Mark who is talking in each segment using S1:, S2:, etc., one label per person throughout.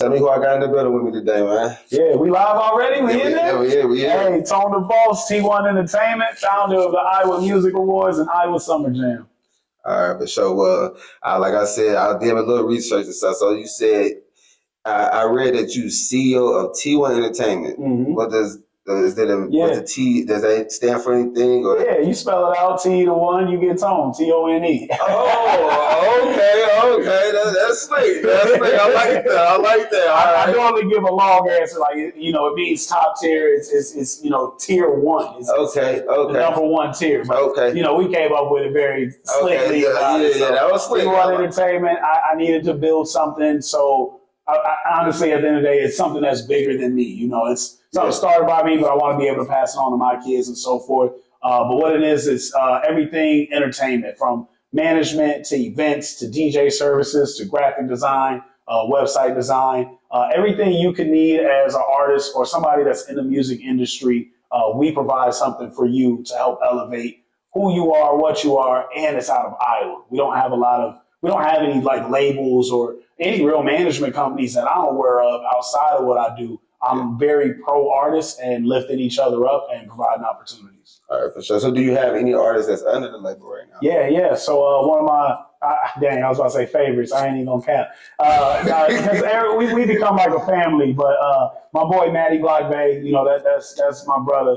S1: Tell me who I got in the building with me today, man.
S2: Yeah, we live already? We in there?
S1: Yeah, we in.
S2: Hey, Tone the Boss, T1 Entertainment, founder of the Iowa Music Awards and Iowa Summer Jam.
S1: All right, for sure. Like I said, I did a little research and stuff. So you said, I read that you CEO of T1 Entertainment.
S2: Mm-hmm.
S1: What does what's the T? Does that stand for anything? Or?
S2: Yeah, you spell it out. T to one, you get Tone. T-O-N-E.
S1: Oh, okay. That's slick. That's slick. I like that.
S2: I normally give a long answer, like it means top tier. It's tier one. It's the number one tier. But, we came up with it very slickly.
S1: That was slick.
S2: T1 Entertainment. I needed to build something, so. I honestly, at the end of the day, it's something that's bigger than me. It's something started by me, but I want to be able to pass it on to my kids and so forth. But what it is everything entertainment, from management to events to DJ services to graphic design, website design, everything you could need as an artist or somebody that's in the music industry. We provide something for you to help elevate who you are, what you are, and it's out of Iowa. We don't have any like labels or any real management companies that I'm aware of outside of what I do. I'm very pro artists and lifting each other up and providing opportunities.
S1: All right, for sure. So do you have any artists that's under the label right now?
S2: Yeah. So one of my, I was about to say favorites. I ain't even gonna cap. Because we become like a family, but my boy Matty Block Bay, that's my brother.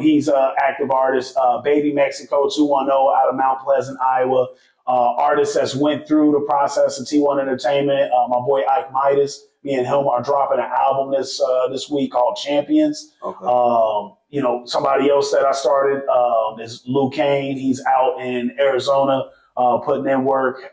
S2: He's an active artist. Baby Mexico 210 out of Mount Pleasant, Iowa. Artists that's went through the process of T1 Entertainment. My boy Ike Midas, me and him are dropping an album this week called Champions. Okay. Somebody else that I started is Lou Kane. He's out in Arizona putting in work.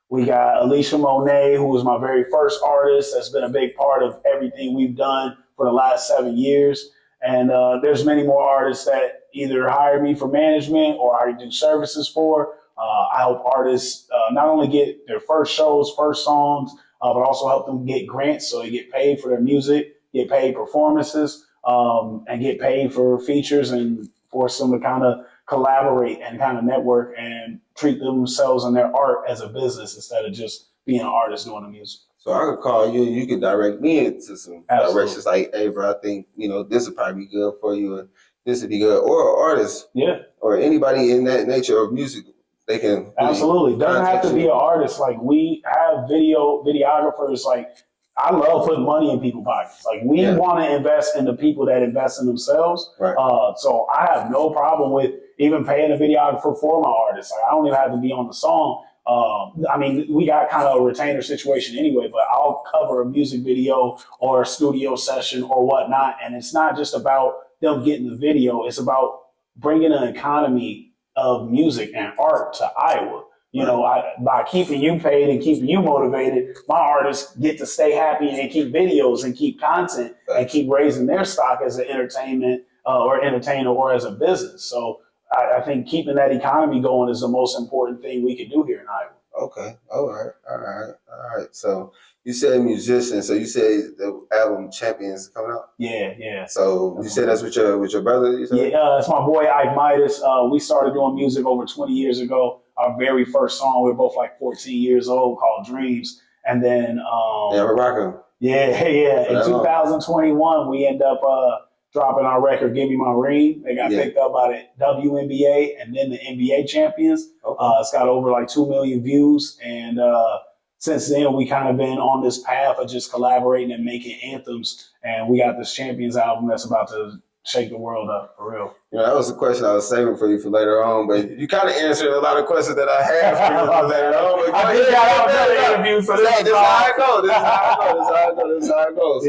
S2: We got Alicia Monet, who was my very first artist. That's been a big part of everything we've done for the last 7 years. And there's many more artists that either hire me for management or I do services for. I help artists not only get their first shows, first songs, but also help them get grants so they get paid for their music, get paid performances, and get paid for features and force them to kind of collaborate and kind of network and treat themselves and their art as a business instead of just being an artist doing the music.
S1: So I could call you and you could direct me into some directions like, hey, bro, I think, this would probably be good for you and this would be good. Or artists.
S2: Yeah. Or
S1: anybody in that nature of music. They can
S2: absolutely doesn't have to be an artist. Like we have videographers. Like I love putting money in people's pockets. Like we want to invest in the people that invest in themselves.
S1: Right.
S2: So I have no problem with even paying a videographer for my artists. Like I don't even have to be on the song. We got kind of a retainer situation anyway, but I'll cover a music video or a studio session or whatnot. And it's not just about them getting the video. It's about bringing an economy of music and art to Iowa. By keeping you paid and keeping you motivated, my artists get to stay happy and keep videos and keep content and keep raising their stock as an entertainment or entertainer or as a business. So I think keeping that economy going is the most important thing we can do here in Iowa.
S1: Okay. All right. So you said musician. So you said the album Champions coming out?
S2: Yeah.
S1: So you said that's with your brother? You said?
S2: Yeah, it's my boy Ike Midas. We started doing music over 20 years ago. Our very first song, we were both like 14 years old, called Dreams. And then
S1: we're rocking.
S2: Yeah. In 2021, we end up dropping our record, Give Me My Ring. They got picked up by the WNBA and then the NBA champions. Okay. It's got over like 2 million views. And since then, we kind of been on this path of just collaborating and making anthems. And we got this Champions album that's about to shake the world up, for real.
S1: That was a question I was saving for you for later on, but you kind of answered a lot of questions that I had for you for later on. But
S2: I did got another interview, so this is
S1: how it goes. This is how it goes.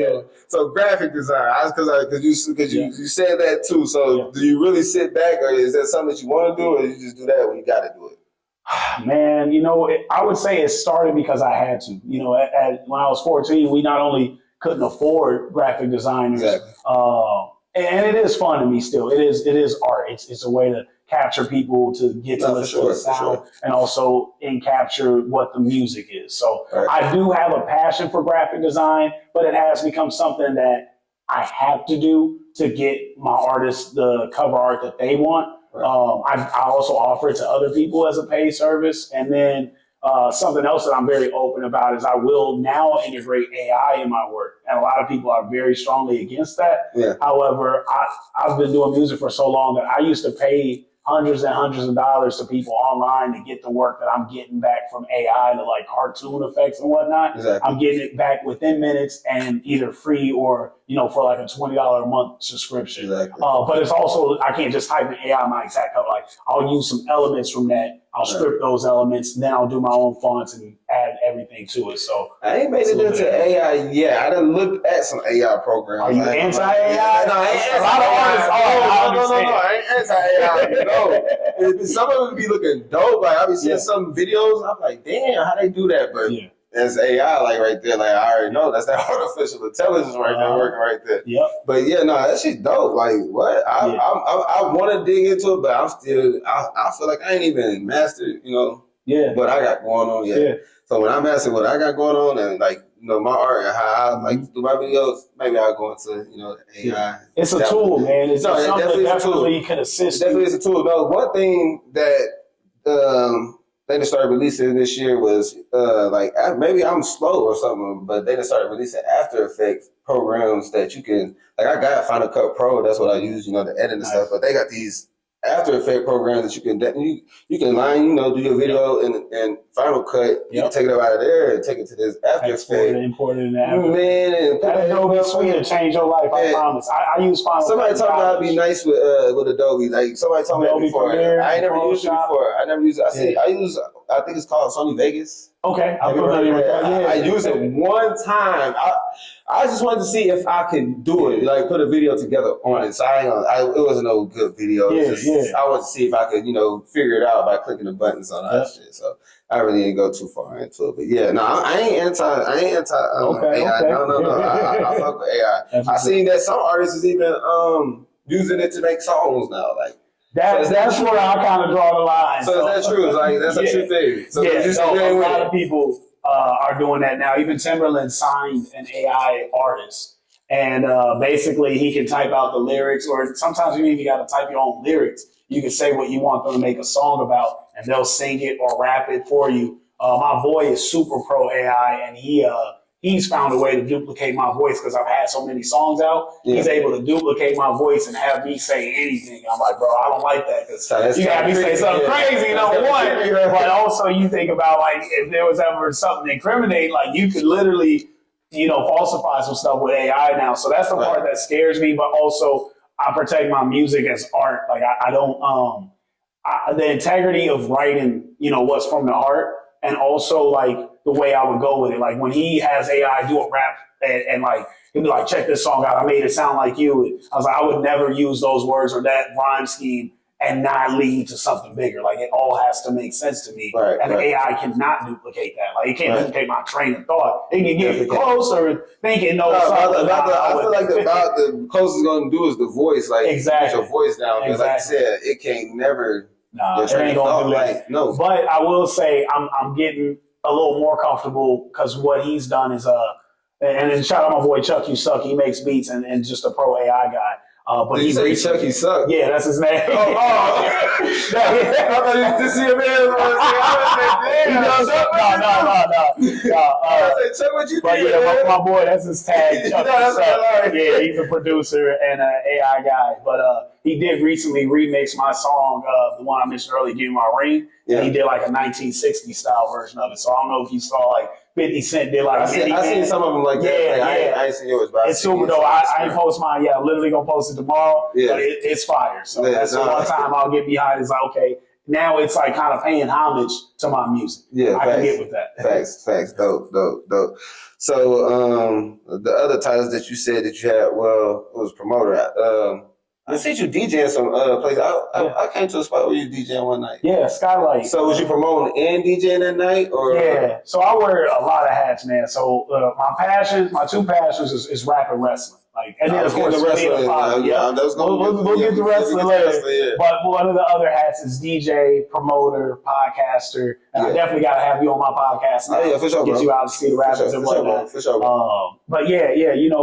S1: So graphic design, because you said that too. So do you really sit back, or is that something that you want to do, or you just do that when you got to do it?
S2: Man, I would say it started because I had to. When I was 14, we not only couldn't afford graphic designers, and it is fun to me still. It is art. It's a way to capture people, to get to listen to the sound, and also capture what the music is. So I do have a passion for graphic design, but it has become something that I have to do to get my artists the cover art that they want. I also offer it to other people as a paid service. And then something else that I'm very open about is I will now integrate AI in my work. And a lot of people are very strongly against that.
S1: Yeah.
S2: However, I've been doing music for so long that I used to pay hundreds and hundreds of dollars to people online to get the work that I'm getting back from AI to like cartoon effects and whatnot.
S1: Exactly.
S2: I'm getting it back within minutes and either free or, for like a $20 a month subscription.
S1: Exactly.
S2: But it's also, I can't just type in AI my exact code. Like I'll use some elements from that. I'll strip those elements, then I'll do my own fonts and add everything to it. So
S1: I ain't made it into AI yet. I done looked at some AI programs.
S2: Are you anti-AI?
S1: No, I ain't
S2: A lot of artists are.
S1: No, I ain't anti-AI. No. Some of them be looking dope. Like I be seeing some videos, and I'm like, damn, how they do that? But that's AI, like right there. Like I already know that's that artificial intelligence right there working right there.
S2: Yep.
S1: But yeah, no, that shit dope. Like what? I want to dig into it, but I'm still. I feel like I ain't even mastered. What I got going on yet.
S2: Yeah.
S1: So when I master what I got going on and like my art and how I like do my videos, maybe I'll go into AI.
S2: It's a tool, man. It's something that definitely can assist.
S1: Definitely is a tool. No, one thing that they just started releasing this year was like maybe I'm slow or something, but they just started releasing After Effects programs that you can like. I got Final Cut Pro. That's what I use, to edit and stuff. But they got these After Effects programs that you can do your video in Final Cut. You can take it up out of there and take it to this After Effects.
S2: Import it in After Effects.
S1: Man, and
S2: that Adobe Suite will change your life. I promise. I use Final Cut.
S1: Somebody told me I'd be nice with Adobe. Like somebody told me that before. I ain't never used it before. I never used it. I think it's called Sony Vegas.
S2: Okay, I'm familiar with that.
S1: I used it one time. I just wanted to see if I could do it, like put a video together on it. So it wasn't no good video. I wanted to see if I could, figure it out by clicking the buttons on that shit. So I really didn't go too far into it. But yeah, no, I ain't anti AI.
S2: Okay.
S1: No. I fuck with AI. I seen that some artists is even using it to make songs now. Like
S2: that's where I kind of draw the line.
S1: So is that true? Like that's a true thing. So
S2: a lot of people are doing that now. Even Timberland signed an AI artist, and basically he can type out the lyrics, or sometimes you even got to type your own lyrics. You can say what you want them to make a song about, and they'll sing it or rap it for you. My boy is super pro AI, and he's found a way to duplicate my voice because I've had so many songs out. Yeah. He's able to duplicate my voice and have me say anything. I'm like, bro, I don't like that because you got me say something crazy, number one. But also you think about like if there was ever something incriminating, like you could literally, falsify some stuff with AI now. So that's the part that scares me. But also I protect my music as art. Like I don't the integrity of writing, what's from the heart, and also like the way I would go with it. Like when he has AI do a rap and like, he'll be like, check this song out. I made it sound like you. I was like, I would never use those words or that rhyme scheme and not lead to something bigger. Like it all has to make sense to me. And AI cannot duplicate that. Like it can't duplicate my train of thought. It can get closer thinking,
S1: I feel like the closest it's going to do is the voice. Like
S2: exactly.
S1: Get your voice down. Because like I said, it can't never.
S2: No, it ain't going to do that.
S1: No.
S2: But I will say I'm getting a little more comfortable because what he's done is and then shout out my boy Chuck You Suck. He makes beats and just a pro AI guy. But
S1: he say Chuck You Suck.
S2: Yeah, that's his name.
S1: I thought you just see a man. No. Chuck, what you
S2: but yeah, my boy, that's his tag. Chuck You Suck. Yeah, he's a producer and an AI guy. But he did recently remix my song, the one I mentioned earlier, Give Me My Ring. Yeah. He did like a 1960 style version of it. So I don't know if you saw like 50 Cent did like
S1: I seen some of them like that.
S2: Yeah.
S1: I ain't seen yours, but
S2: it's super dope. I ain't post mine yet. I'm literally gonna post it tomorrow. Yeah. But it's fire. So that's the one time I'll get behind. It's like, okay, now it's like kind of paying homage to my music. Yeah, I can get with that.
S1: Facts. Dope. So the other titles that you said that you had, well, it was promoter. I see you DJing some place. I came to a spot where you DJing one night.
S2: Yeah, Skylight.
S1: So was you promoting and DJing that night, or?
S2: Yeah. So I wear a lot of hats, man. So my two passions is rap and wrestling. Like, and then of course
S1: the wrestling.
S2: We'll get the wrestling later. But one of the other hats is DJ, promoter, podcaster, and I definitely got to have you on my podcast now.
S1: Yeah, for sure,
S2: get you out to see the rappers and whatnot.
S1: For sure.
S2: But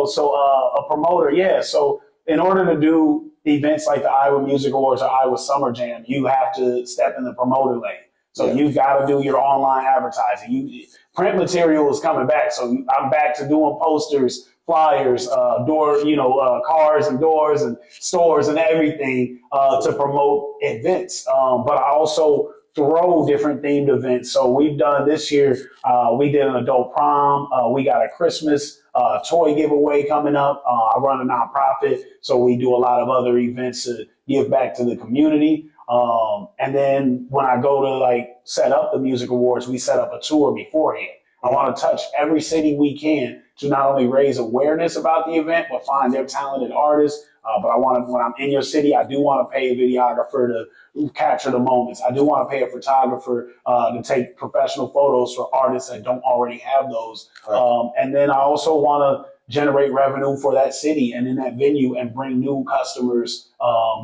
S2: so a promoter, So in order to do events like the Iowa Music Awards or Iowa Summer Jam, you have to step in the promoter lane. So you've got to do your online advertising. Print material is coming back. So I'm back to doing posters, flyers, cars and doors and stores and everything to promote events. But I also throw different themed events. So we've done this year, we did an adult prom. We got a Christmas toy giveaway coming up. I run a nonprofit, so we do a lot of other events to give back to the community. And then when I go to set up the music awards, we set up a tour beforehand. I want to touch every city we can to not only raise awareness about the event, but find their talented artists. But when I'm in your city, I do want to pay a videographer to capture the moments. I do want to pay a photographer to take professional photos for artists that don't already have those. Right. And then I also want to generate revenue for that city and in that venue and bring new customers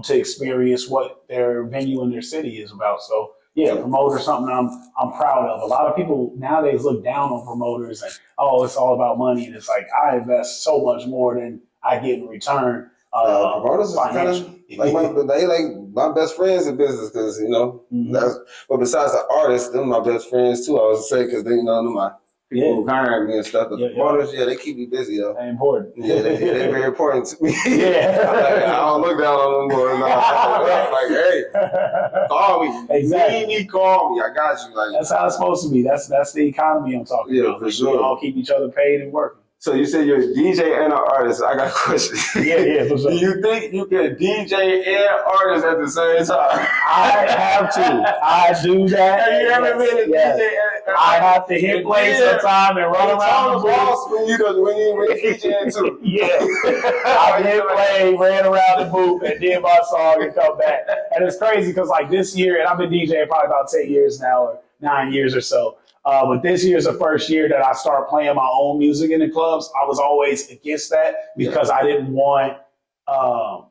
S2: to experience what their venue in their city is about. So yeah, promoter something I'm proud of. A lot of people nowadays look down on promoters and it's all about money. And it's like I invest so much more than I get in return.
S1: Promoters are kind of like my best friends in business because but besides the artists, them my best friends too. I was gonna say because they're my people who hire me and stuff. The promoters, they keep me busy though.
S2: They're important.
S1: Yeah, they're very important to me.
S2: Yeah,
S1: I don't look down on them boys. I'm like, hey, call me.
S2: Exactly.
S1: Call me. I got you. Like
S2: that's how it's supposed to be. That's the economy I'm talking about.
S1: For sure.
S2: We all keep each other paid and working.
S1: So you said you're a DJ and an artist. I got a question.
S2: Yeah, for sure.
S1: Do you think you can DJ and artist at the same time?
S2: I have to. I do that.
S1: Have you ever been a DJ?
S2: I have to hit play sometime and run around the
S1: boss when you DJing too.
S2: Yeah. I hit play, ran around the booth, and did my song and come back. And it's crazy because this year, and I've been DJing probably about 10 years now or 9 years or so. But this year is the first year that I started playing my own music in the clubs. I was always against that because I didn't want, I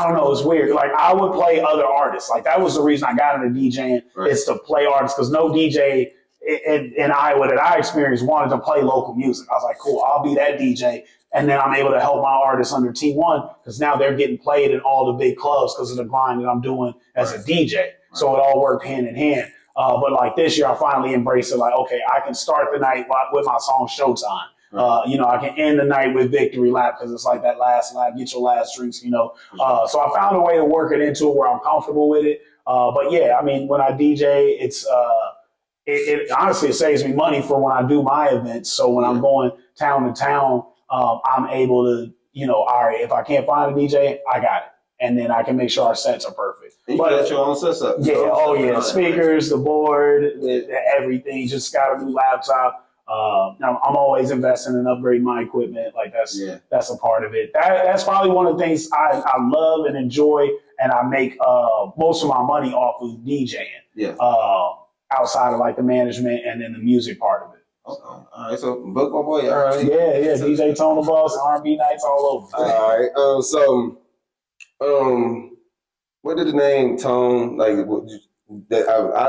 S2: don't know, it's weird. I would play other artists. That was the reason I got into DJing is to play artists because no DJ in Iowa that I experienced wanted to play local music. I was like, cool, I'll be that DJ. And then I'm able to help my artists under T1 because now they're getting played in all the big clubs because of the grind that I'm doing as a DJ. So it all worked hand in hand. But this year, I finally embraced it. Okay, I can start the night with my song Showtime. I can end the night with Victory Lap because it's that last lap, get your last drinks, So I found a way to work it into it where I'm comfortable with it. But yeah, I mean, when I DJ, it honestly, it saves me money for when I do my events. So when I'm going town to town, I'm able to, all right, if I can't find a DJ, I got it. And then I can make sure our sets are perfect.
S1: You got your own sets up.
S2: Yeah, speakers, the board, everything. Just got a new laptop. I'm always investing in upgrading my equipment. That's a part of it. That's probably one of the things I love and enjoy, and I make most of my money off of DJing.
S1: Yeah.
S2: Outside of the management and then the music part of it.
S1: Okay. All right. So book my boy. All right.
S2: Yeah. DJ Tone the Boss, R&B nights all over.
S1: All right. What did the name Tone I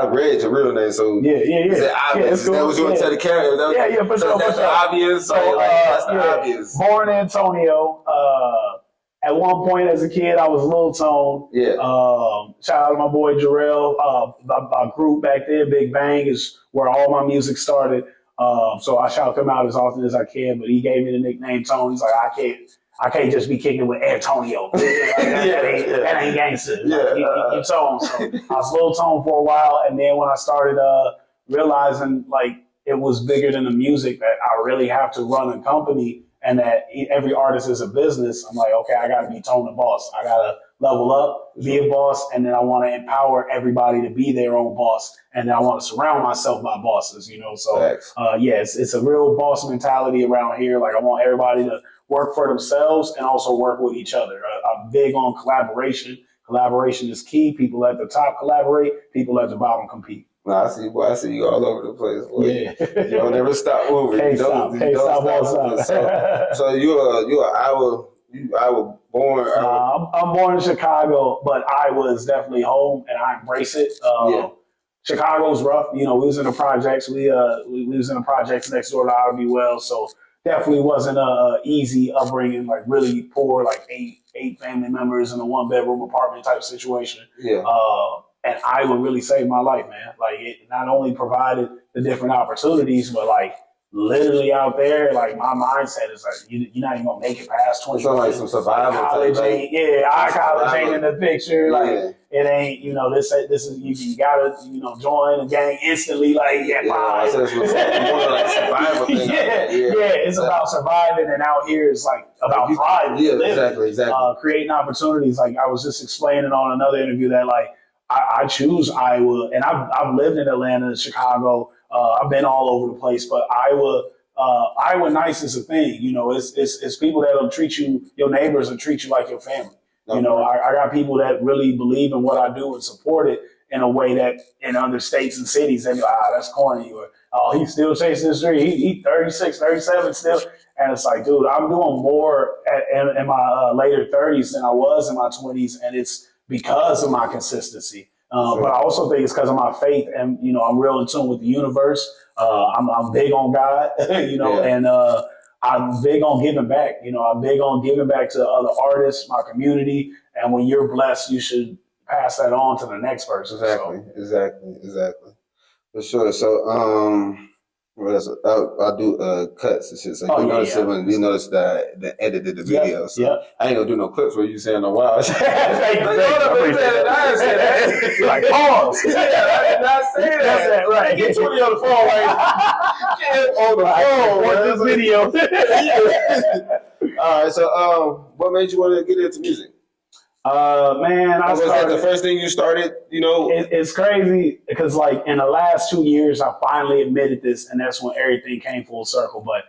S1: read your real name, so
S2: yeah.
S1: Obvious. That was you want to tell the camera.
S2: Yeah, for sure.
S1: That's obvious. That's obvious.
S2: Born in Antonio. At one point as a kid, I was Lil Tone.
S1: Yeah.
S2: Shout out to my boy Jarrell. My group back then, Big Bang, is where all my music started. So I shout him out as often as I can. But he gave me the nickname Tone. He's like, I can't just be kicking with Antonio. That ain't gangster. You Tone. So I was Lil Tone for a while, and then when I started realizing it was bigger than the music, that I really have to run a company, and that every artist is a business. I'm like, okay, I got to be Tone the Boss. I got to level up, be a boss, and then I want to empower everybody to be their own boss, and then I want to surround myself by bosses. So it's a real boss mentality around here. I want everybody to work for themselves and also work with each other. I'm big on collaboration. Collaboration is key. People at the top collaborate. People at the bottom compete.
S1: No, I see you all over the place. Boy. Yeah. You don't never stop moving.
S2: Can't stop.
S1: So you're Iowa born.
S2: I'm born in Chicago, but Iowa is definitely home, and I embrace it. Chicago's rough. We was in the projects. We was in the projects next door to Ivy Well, so definitely wasn't a easy upbringing. Really poor, eight family members in a 1-bedroom apartment type situation.
S1: Yeah.
S2: And Iowa really saved my life, man. Like, it not only provided the different opportunities, but like literally out there, like my mindset is like you're not even gonna make it past 20.
S1: It's like some survival.
S2: College ain't, our college ain't in the picture.
S1: Yeah.
S2: Like it ain't, this is you gotta join the gang instantly. Like five.
S1: So it's more like survival thing.
S2: It's about surviving, and out here it's like about thriving.
S1: Yeah, exactly.
S2: Creating opportunities. Like I was just explaining on another interview that like I choose Iowa, and I've lived in Atlanta, Chicago. I've been all over the place, but Iowa nice is a thing. It's people that'll treat you, your neighbors will treat you like your family. Okay. I got people that really believe in what I do and support it in a way that in other states and cities, they be like, that's corny, or, oh, he's still chasing the street. He 36, 37 still. And it's like, dude, I'm doing more in my later 30s than I was in my 20s, and it's because of my consistency. Sure. But I also think it's because of my faith, and I'm real in tune with the universe. I'm big on God, and I'm big on giving back. I'm big on giving back to other artists, my community, and when you're blessed, you should pass that on to the next person.
S1: Exactly. For sure. So, what else? I'll do cuts and shit. So you notice that the edited the video.
S2: Yep.
S1: So I ain't gonna do no clips where you saying no wild shit.
S2: I like pause.
S1: I did not say that.
S2: That's that, right?
S1: Get 20 on the phone, like
S2: on the phone. This video.
S1: All right. So, what made you want to get into music?
S2: Man,
S1: was that the first thing you started?
S2: It's crazy because like in the last 2 years, I finally admitted this, and that's when everything came full circle. But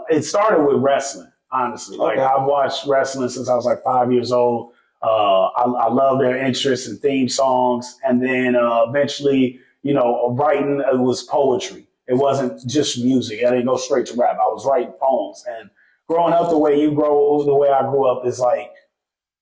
S2: it started with wrestling. Honestly,
S1: okay.
S2: Like I've watched wrestling since I was like 5 years old. I love their interest in theme songs, and then eventually, writing was poetry. It wasn't just music. I didn't go straight to rap. I was writing poems, and growing up the way you grow, the way I grew up is like.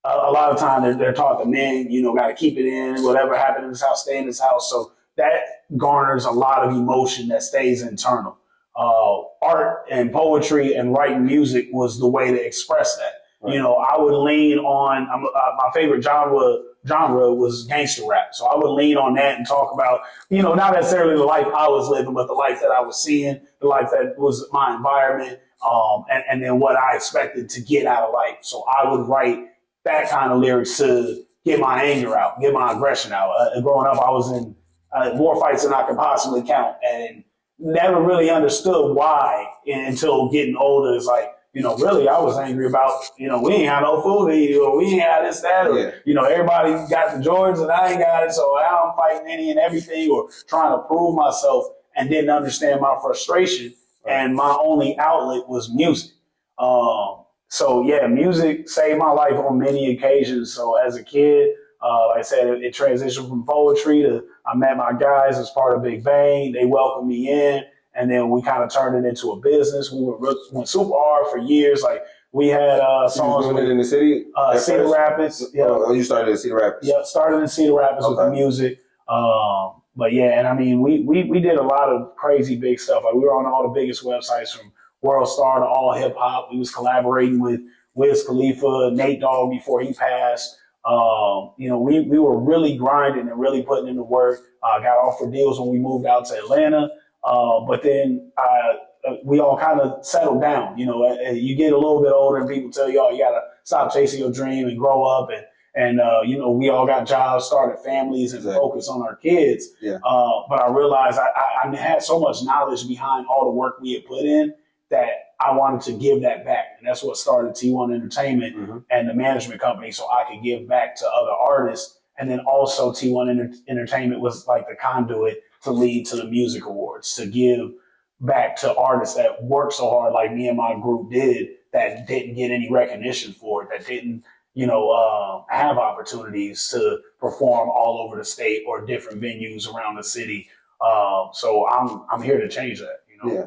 S2: A lot of time they're taught the men, got to keep it in. Whatever happened in this house, stay in this house. So that garners a lot of emotion that stays internal. Art and poetry and writing music was the way to express that. Right. I would lean on my favorite genre was gangster rap. So I would lean on that and talk about, not necessarily the life I was living, but the life that I was seeing, the life that was my environment, and then what I expected to get out of life. So I would write that kind of lyrics to get my anger out, get my aggression out. Growing up, I was in more fights than I could possibly count, and never really understood why until getting older. It's like, really, I was angry about, we ain't have no food to eat, or we ain't have this, that, or, everybody got the Jordans and I ain't got it, so now I'm fighting any and everything, or trying to prove myself, and didn't understand my frustration, and my only outlet was music. So yeah, music saved my life on many occasions. So as a kid, like I said, it transitioned from poetry to I met my guys as part of Big Bang. They welcomed me in, and then we kind of turned it into a business. We went super hard for years. Like we had songs
S1: in the city,
S2: Cedar Rapids. Yeah.
S1: Oh, you started in Cedar Rapids.
S2: Yeah, started in Cedar Rapids with the music. But yeah, and I mean, we did a lot of crazy big stuff. Like we were on all the biggest websites from World Star to All Hip Hop. We was collaborating with Wiz Khalifa, Nate Dogg before he passed. We were really grinding and really putting in the work. Got offered deals when we moved out to Atlanta. But then we all kind of settled down. You get a little bit older and people tell you, oh, you got to stop chasing your dream and grow up. And we all got jobs, started families, and focus on our kids. Yeah. But I realized I had so much knowledge behind all the work we had put in that I wanted to give that back. And that's what started T1 Entertainment and the management company, so I could give back to other artists. And then also T1 Entertainment was like the conduit to lead to the music awards, to give back to artists that worked so hard like me and my group did, that didn't get any recognition for it, that didn't, have opportunities to perform all over the state or different venues around the city. So I'm here to change that,
S1: Yeah.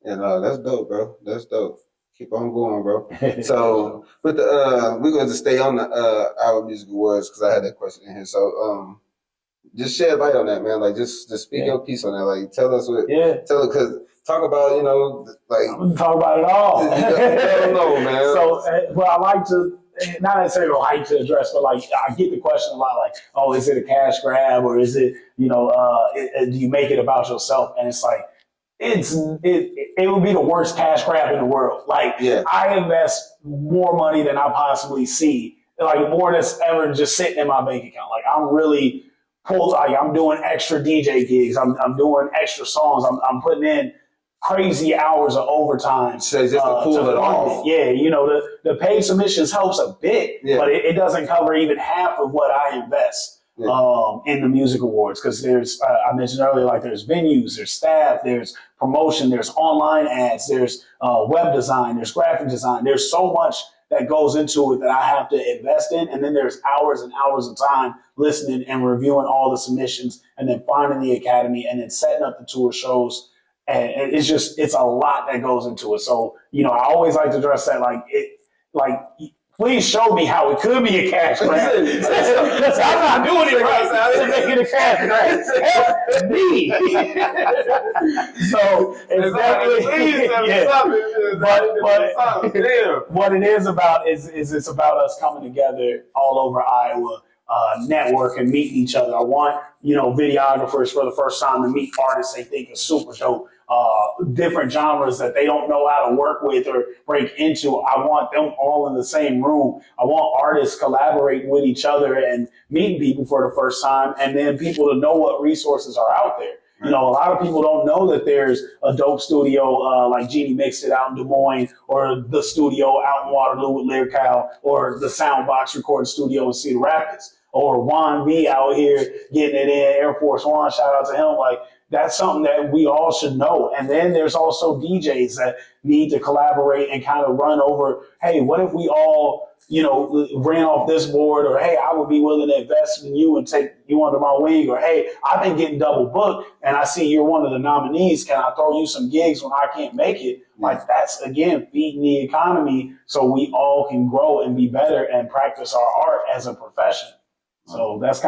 S1: Yeah, no, that's dope, bro. That's dope. Keep on going, bro. So, with the we're going to stay on the our music awards because I had that question in here. So, just shed light on that, man. Like, just speak your piece on that. Like, tell us what. Yeah. Because talk about, like.
S2: I'm gonna talk about it all.
S1: I don't know, man.
S2: So, what I like to not necessarily like to address, but like I get the question a lot, like, oh, is it a cash grab or is it, do you make it about yourself? And it's like, it would be the worst cash grab in the world. Like, I invest more money than I possibly see, like more that's ever just sitting in my bank account. Like, I'm really I'm doing extra DJ gigs. I'm doing extra songs. I'm putting in crazy hours of overtime.
S1: So just to pull it off.
S2: Yeah, the paid submissions helps a bit, but it doesn't cover even half of what I invest in the music awards. Because there's, I mentioned earlier, like there's venues, there's staff, there's promotion, there's online ads, there's web design, there's graphic design. There's so much that goes into it that I have to invest in. And then there's hours and hours of time listening and reviewing all the submissions and then finding the academy and then setting up the tour shows. And it's a lot that goes into it. So, I always like to address that, please show me how it could be a cash grab. Because I'm not doing it right. I'm making a cash grab. Help me. So exactly. But what it is about is it's about us coming together all over Iowa, network and meeting each other. I want videographers for the first time to meet artists they think are super dope. Different genres that they don't know how to work with or break into. I want them all in the same room. I want artists collaborating with each other and meeting people for the first time, and then people to know what resources are out there. A lot of people don't know that there's a dope studio like Jeannie Mixed It out in Des Moines, or the studio out in Waterloo with Lyrical, or the Soundbox recording studio in Cedar Rapids, or Juan V out here getting it in, Air Force One, shout out to him. Like, that's something that we all should know. And then there's also DJs that need to collaborate and kind of run over, hey, what if we all, ran off this board, or hey, I would be willing to invest in you and take you under my wing, or hey, I've been getting double booked and I see you're one of the nominees. Can I throw you some gigs when I can't make it? Like, that's, again, feeding the economy so we all can grow and be better and practice our art as a profession. So that's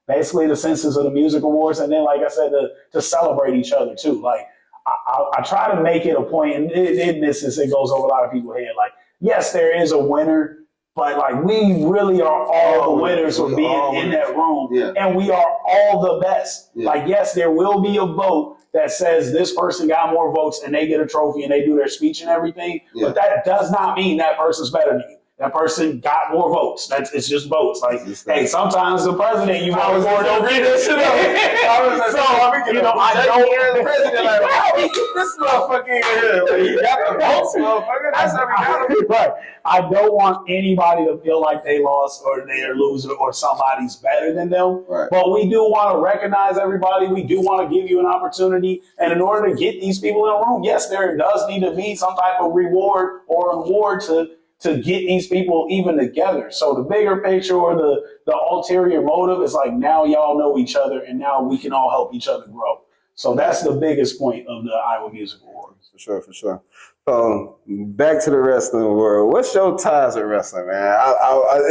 S2: basically the senses of the music awards. And then, like I said, to celebrate each other too. Like, I try to make it a point, and it goes over a lot of people's head. Like, yes, there is a winner, but like, we really are all the winners for being in that room, and we are all the best. Like, yes, there will be a vote that says this person got more votes and they get a trophy and they do their speech and everything, but that does not mean that person's better than you. That person got more votes. It's just votes. Like, hey, sometimes the president, you want to go don't read this shit up. I don't hear the president like, wow, this motherfucker in here. Like, you got the votes, motherfucker. That's how we got him. Right. I don't want anybody to feel like they lost or they're a loser or somebody's better than them. Right. But we do want to recognize everybody. We do want to give you an opportunity. And in order to get these people in a room, yes, there does need to be some type of reward or award to get these people even together. So the bigger picture or the ulterior motive is like, now y'all know each other and now we can all help each other grow. So that's the biggest point of the Iowa Music Awards. For sure.
S1: Back to the wrestling world. What's your ties with wrestling, man? I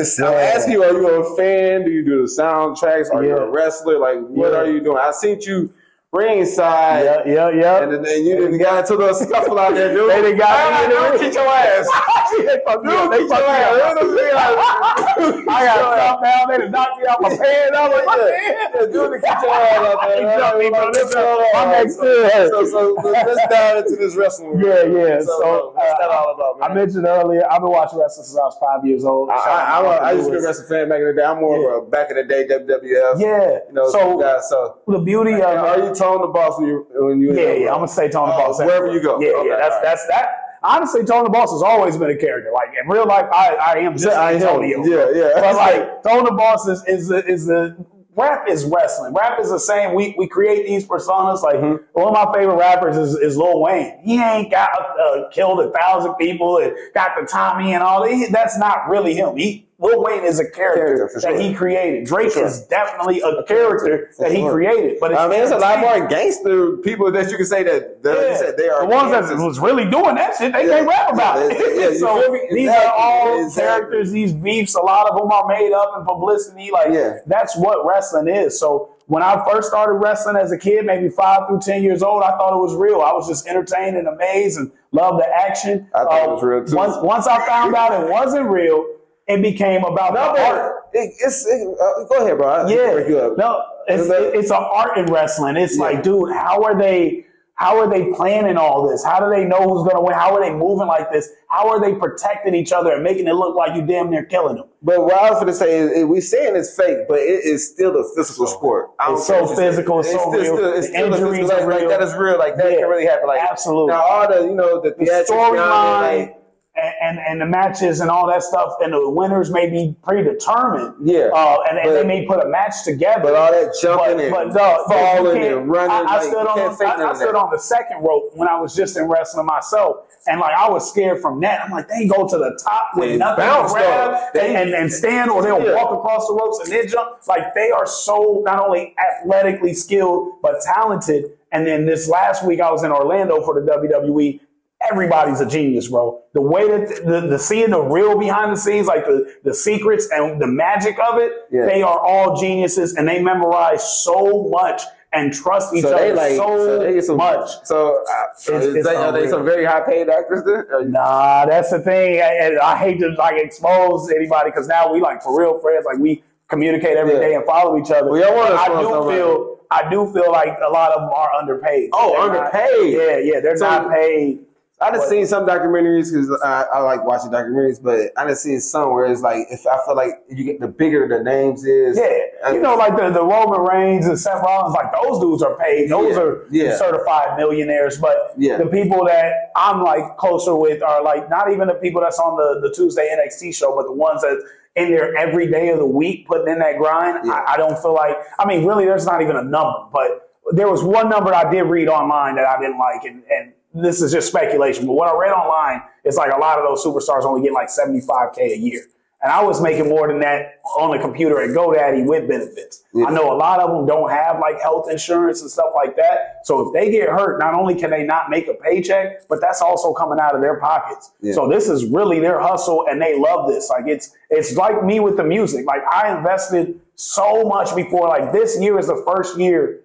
S1: ask you, are you a fan? Do you do the soundtracks? Are you a wrestler? Like, what are you doing? I seen you ringside.
S2: Yeah.
S1: And then you didn't got into the scuffle out there, dude.
S2: They didn't got
S1: me. Kick your ass.
S2: They fucked me up. I got stopped down. They done knocked me out my pants. I was like,
S1: dude, kick your ass out there.
S2: He jumped me, bro. My neck still hurts.
S1: So let's dive into this wrestling world.
S2: Yeah.
S1: So what's that all about, man?
S2: I mentioned earlier, I've been watching wrestling since I was 5 years old.
S1: I used to be a wrestling fan back in the day. I'm more of a back in the day WWF.
S2: Yeah.
S1: So
S2: the beauty of
S1: are you Tone the Boss when you
S2: Yeah, I'm gonna say Tone the Boss
S1: wherever you go.
S2: Yeah, that's that. Honestly, Tone the Boss has always been a character. Like, in real life, I am just Antonio.
S1: Yeah.
S2: But like, Tone the Boss is the rap is wrestling. Rap is the same. We create these personas. Like, one of my favorite rappers is Lil Wayne. He ain't got killed 1,000 people and got the Tommy and all. That's not really him. Lil Wayne is a character that he created. Drake is definitely a character that he created. But
S1: there's a lot more gangster people that you can say that they are.
S2: The ones that was really doing that shit, they can't rap about it. So these are all characters, these beefs, a lot of them are made up in publicity. Like, that's what wrestling is. So when I first started wrestling as a kid, maybe 5 through 10 years old, I thought it was real. I was just entertained and amazed and loved the action.
S1: I thought it was real too.
S2: Once I found out it wasn't real, it became about the art.
S1: Go ahead, bro.
S2: Yeah,
S1: break you up.
S2: no, it's an art in wrestling. It's like, dude, how are they planning all this? How do they know who's going to win? How are they moving like this? How are they protecting each other and making it look like you damn near killing them?
S1: But what I was going to say is, we saying it's fake, but it is still a physical sport.
S2: It's so physical, it's so real.
S1: It's
S2: the
S1: still
S2: injuries are real.
S1: like that is real. Like that can really happen. Like
S2: absolutely.
S1: Now all the
S2: storyline. And the matches and all that stuff, and the winners may be predetermined.
S1: Yeah.
S2: And they may put a match together.
S1: But all that jumping falling and running.
S2: I stood on the second rope when I was just in wrestling myself. And like I was scared from that. I'm like, they go to the top with nothing to grab and stand, or they'll walk across the ropes and then jump. Like they are so not only athletically skilled, but talented. And then this last week I was in Orlando for the WWE. Everybody's a genius, bro. The way that the seeing the real behind the scenes, like the secrets and the magic of it, they are all geniuses, and they memorize so much and trust each other so much.
S1: So are they some very high paid actors then?
S2: Nah, that's the thing. I hate to like expose anybody because now we like for real friends. Like we communicate every day and follow each other. I do feel like a lot of them are underpaid.
S1: Oh, underpaid.
S2: Yeah, they're not paid.
S1: I done seen some documentaries because I like watching documentaries, but I done seen some where it's like, if I feel like you get the bigger the names is.
S2: Yeah, you know, like the Roman Reigns and Seth Rollins, like those dudes are paid. Those are certified millionaires. But the people that I'm like closer with are like not even the people that's on the Tuesday NXT show, but the ones that in there every day of the week putting in that grind. I don't feel like, I mean, really, there's not even a number, but there was one number I did read online that I didn't like, and this is just speculation, but what I read online is like a lot of those superstars only get like $75K a year. And I was making more than that on the computer at GoDaddy with benefits. I know a lot of them don't have like health insurance and stuff like that. So if they get hurt, not only can they not make a paycheck, but that's also coming out of their pockets. So this is really their hustle, and they love this. Like it's like me with the music. Like I invested so much before. Like this year is the first year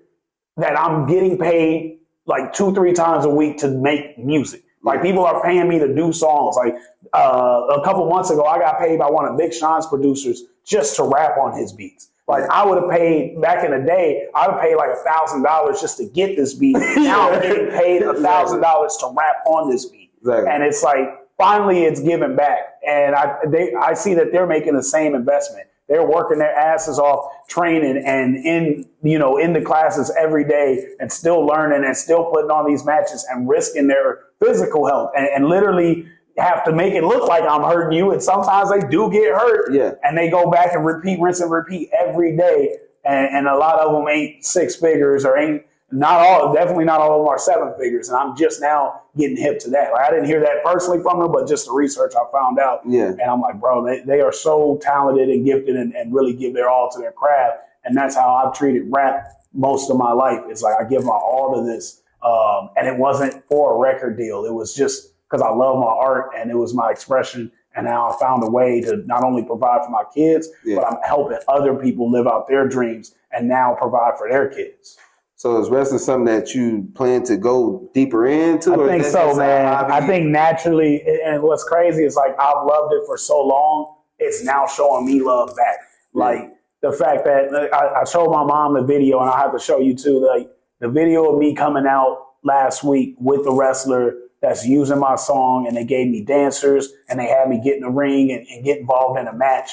S2: that I'm getting paid like 2-3 times a week to make music. Like people are paying me to do songs. Like a couple months ago, I got paid by one of Big Sean's producers just to rap on his beats. Like I would have paid back in the day, I would pay like $1,000 just to get this beat. Now I'm getting paid $1,000 to rap on this beat. And it's like finally it's giving back. And I see that they're making the same investment. They're working their asses off, training and in the classes every day and still learning and still putting on these matches and risking their physical health and literally have to make it look like I'm hurting you. And sometimes they do get hurt. And they go back and repeat, rinse and repeat every day. And a lot of them ain't 6 figures or definitely not all of them are 7 figures. And I'm just now getting hip to that. Like I didn't hear that personally from them, but just the research I found out. And I'm like, bro, they are so talented and gifted and really give their all to their craft. And that's how I've treated rap most of my life. It's like I give my all to this. And it wasn't for a record deal. It was just because I love my art and it was my expression. And now I found a way to not only provide for my kids, but I'm helping other people live out their dreams and now provide for their kids.
S1: So is wrestling something that you plan to go deeper into?
S2: I think so, man. I think naturally, and what's crazy is like I've loved it for so long, it's now showing me love back. Like the fact that I showed my mom the video, and I have to show you too, like the video of me coming out last week with the wrestler that's using my song, and they gave me dancers, and they had me get in the ring and get involved in a match.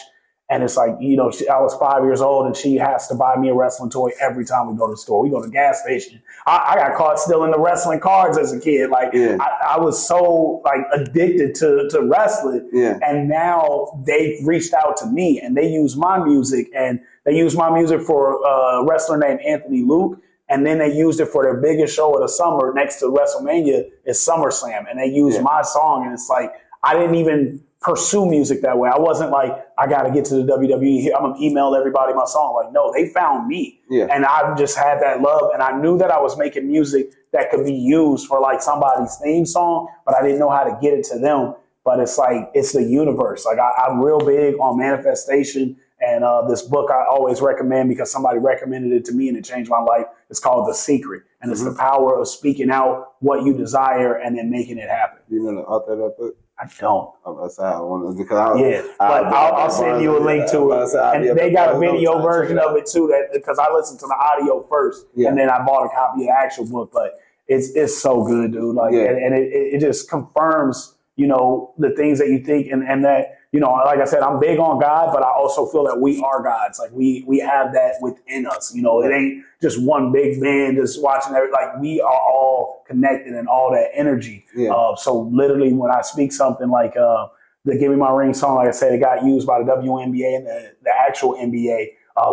S2: And it's like, I was 5 years old and she has to buy me a wrestling toy every time we go to the store. We go to the gas station. I got caught stealing the wrestling cards as a kid. Like I was so like addicted to wrestling. And now they've reached out to me and they use my music, and they use my music for a wrestler named Anthony Luke. And then they used it for their biggest show of the summer next to WrestleMania is SummerSlam. And they used my song. And it's like, I didn't even pursue music that way. I wasn't like, I got to get to the WWE. I'm going to email everybody my song. Like, no, they found me. And I just had that love. And I knew that I was making music that could be used for like somebody's theme song, but I didn't know how to get it to them. But it's like, it's the universe. Like I'm real big on manifestation And this book I always recommend because somebody recommended it to me and it changed my life. It's called The Secret. And it's the power of speaking out what you desire and then making it happen.
S1: You know the author of that book?
S2: I don't.
S1: But
S2: I'll send you a link to it. And they got a video version of it too, that because I listened to the audio first and then I bought a copy of the actual book. But it's so good, dude. Like, and it just confirms, you know, the things that you think and that, you know, like I said, I'm big on God, but I also feel that we are gods. Like we have that within us. You know, it ain't just one big man just watching everything. Like we are all connected and all that energy. So literally when I speak something like the Give Me My Ring song, like I said, it got used by the WNBA and the actual NBA.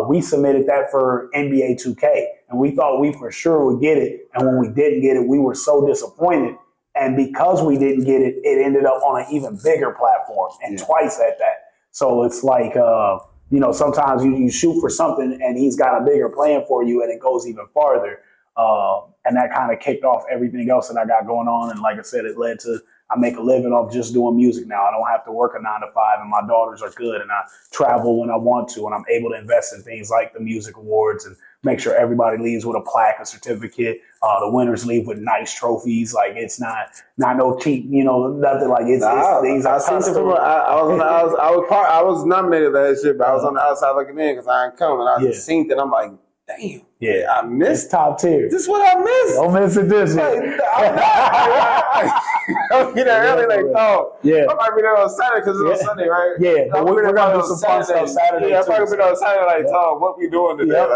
S2: We submitted that for NBA 2K and we thought we for sure would get it. And when we didn't get it, we were so disappointed. And because we didn't get it, it ended up on an even bigger platform and twice at that. So it's like, you know, sometimes you shoot for something and he's got a bigger plan for you and it goes even farther. And that kind of kicked off everything else that I got going on. And like I said, it led to I make a living off just doing music now. I don't have to work a 9 to 5 and my daughters are good and I travel when I want to and I'm able to invest in things like the music awards and make sure everybody leaves with a plaque, a certificate. The winners leave with nice trophies. Like it's not no cheap, you know, nothing like it's things. I
S1: was nominated last year, but I was on the outside looking in because I ain't coming. I seen that I'm like, damn.
S2: Yeah,
S1: I missed
S2: it's top tier.
S1: This is what I missed.
S2: Don't miss it this year.
S1: I'll get there early, like, oh, I might be there on Saturday because it's on Sunday, right?
S2: Yeah, but we're gonna do some fun stuff Saturday.
S1: Yeah, I'm probably be on Saturday, like, Tom, what we doing today? Like,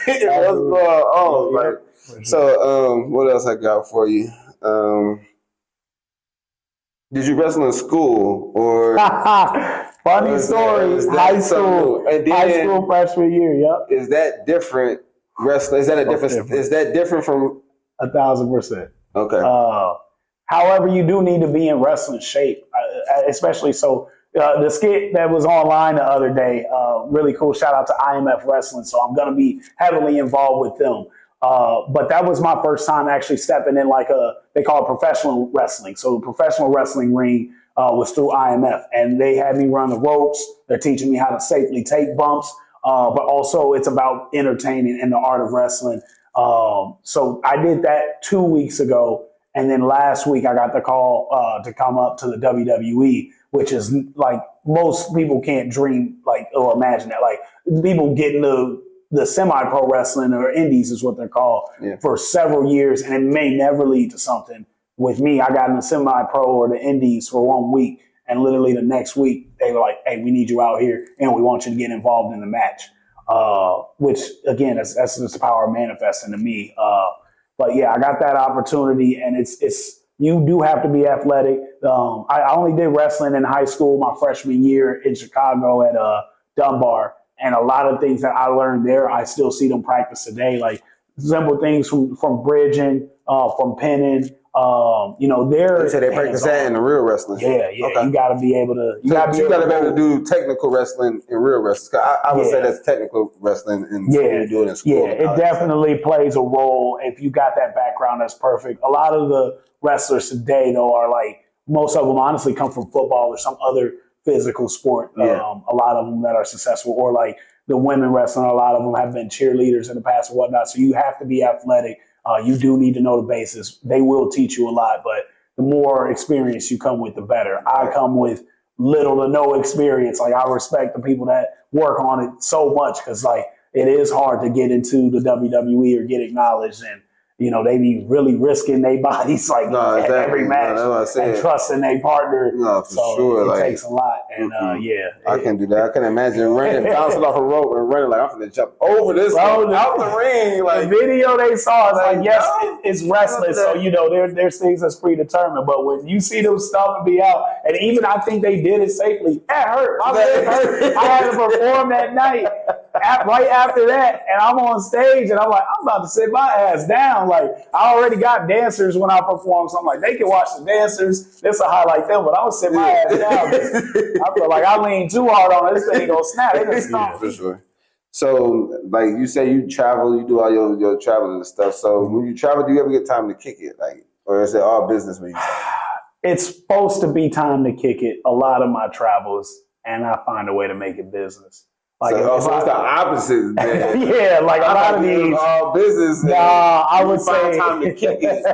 S1: what's going on? Like, so, what else I got for you? Did you wrestle in school or?
S2: Funny story. High school freshman year. Yep.
S1: Is that different wrestling? Is that a different? Is that different from?
S2: 1,000%.
S1: Okay.
S2: However, you do need to be in wrestling shape, especially so. The skit that was online the other day, really cool. Shout out to IMF Wrestling. So I'm going to be heavily involved with them. But that was my first time actually stepping in like they call it professional wrestling. So the professional wrestling ring was through IMF and they had me run the ropes. They're teaching me how to safely take bumps, but also it's about entertaining and the art of wrestling. So I did that 2 weeks ago. And then last week I got the call to come up to the WWE, which is like most people can't dream like or imagine that. Like people get into the semi-pro wrestling or indies is what they're called for several years, and it may never lead to something. With me, I got in the semi-pro or the indies for 1 week, and literally the next week they were like, "Hey, we need you out here, and we want you to get involved in the match." Which again, that's just the power of manifesting to me. But yeah, I got that opportunity, and it's you do have to be athletic. I only did wrestling in high school my freshman year in Chicago at Dunbar. And a lot of things that I learned there, I still see them practice today, like simple things from bridging, from pinning. You know,
S1: they say they practice that in the real wrestling.
S2: Yeah. Okay. You got to be able to. You got to
S1: be able to do technical wrestling in real wrestling. I would say that's technical wrestling, and you do it in school.
S2: Yeah, it definitely plays a role. If you got that background, that's perfect. A lot of the wrestlers today, though, are like most of them honestly come from football or some other physical sport. A lot of them that are successful, or like the women wrestling, a lot of them have been cheerleaders in the past or whatnot. So you have to be athletic. You do need to know the basics. They will teach you a lot, but the more experience you come with, the better. I come with little to no experience. Like I respect the people that work on it so much because like it is hard to get into the WWE or get acknowledged, and you know, they be really risking their bodies like every match and trusting their partner.
S1: No, for sure.
S2: It takes a lot. And
S1: I can do that. I can imagine running, bouncing off a rope and running like I'm going to jump over this out the ring. Like
S2: the video they saw, it's like yes, it's wrestling. So you know, there's things that's predetermined. But when you see them stomping me out, and even I think they did it safely. That hurt. My leg hurt. I had to perform that night. Right after that, and I'm on stage, and I'm like, I'm about to sit my ass down. Like, I already got dancers when I perform, so I'm like, they can watch the dancers. This will highlight them, but I'm gonna sit my ass down. I feel like I lean too hard on it. This thing gonna snap. They just stomp.
S1: For sure. So, like you say, you travel, you do all your traveling and stuff. So, when you travel, do you ever get time to kick it, like, or is it all business when you travel?
S2: It's supposed to be time to kick it. A lot of my travels. and I find a way to make it business.
S1: Like, so it's the opposite.
S2: Yeah, like a lot of these
S1: all business.
S2: Nah, I would say
S1: time to kick it.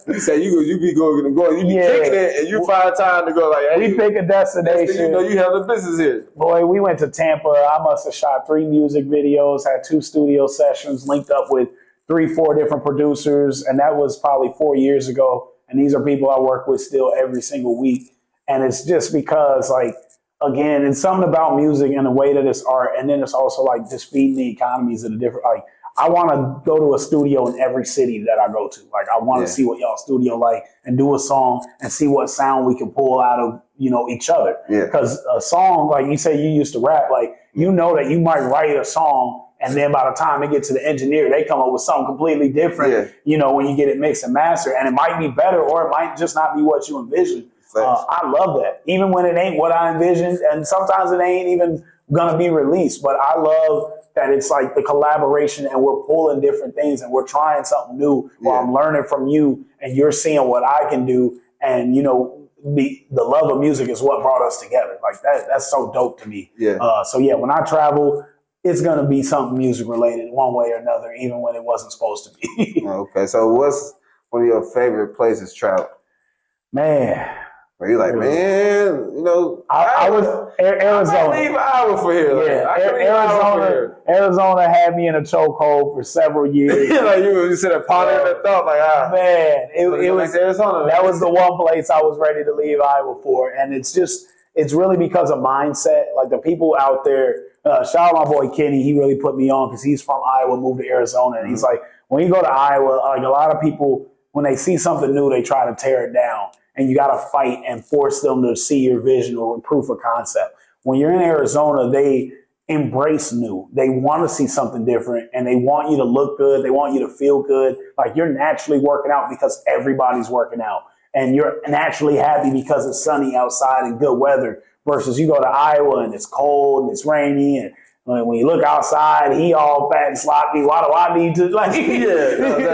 S1: You say you be going, you be kicking it, and you find time to go. Like, hey,
S2: we pick a destination.
S1: You know, you have a business here.
S2: Boy, we went to Tampa. I must have shot 3 music videos, had 2 studio sessions, linked up with 3-4 different producers, and that was probably 4 years ago. And these are people I work with still every single week. And it's just because, like, again, it's something about music and the way that it's art. And then it's also like just feeding the economies of the different, like, I want to go to a studio in every city that I go to. Like, I want to see what y'all studio like and do a song and see what sound we can pull out of, you know, each other. Because a song, like you say, you used to rap, like, you know that you might write a song and then by the time they get to the engineer, they come up with something completely different, you know, when you get it mixed and mastered. And it might be better or it might just not be what you envisioned. I love that. Even when it ain't what I envisioned, and sometimes it ain't even going to be released. But I love that it's like the collaboration and we're pulling different things and we're trying something new while I'm learning from you and you're seeing what I can do. And, you know, the love of music is what brought us together. Like that's so dope to me. So yeah, when I travel, it's going to be something music related one way or another, even when it wasn't supposed to be.
S1: Okay. So what's one of your favorite places to travel?
S2: Man.
S1: Where you're like, man, you know,
S2: I was Arizona.
S1: I leave Iowa for here.
S2: Yeah, Arizona had me in a chokehold for several years.
S1: Like you said, a pondering that thought, like,
S2: man, it was
S1: Arizona.
S2: That was the one place I was ready to leave Iowa for, and it's really because of mindset. Like the people out there. Shout out my boy Kenny. He really put me on because he's from Iowa, moved to Arizona, and he's like, when you go to Iowa, like a lot of people, when they see something new, they try to tear it down. And you got to fight and force them to see your vision or proof of concept. When you're in Arizona, they embrace new. They want to see something different and they want you to look good. They want you to feel good. Like you're naturally working out because everybody's working out. And you're naturally happy because it's sunny outside and good weather versus you go to Iowa and it's cold and it's rainy and when you look outside, he all fat and sloppy. Why do I need to like?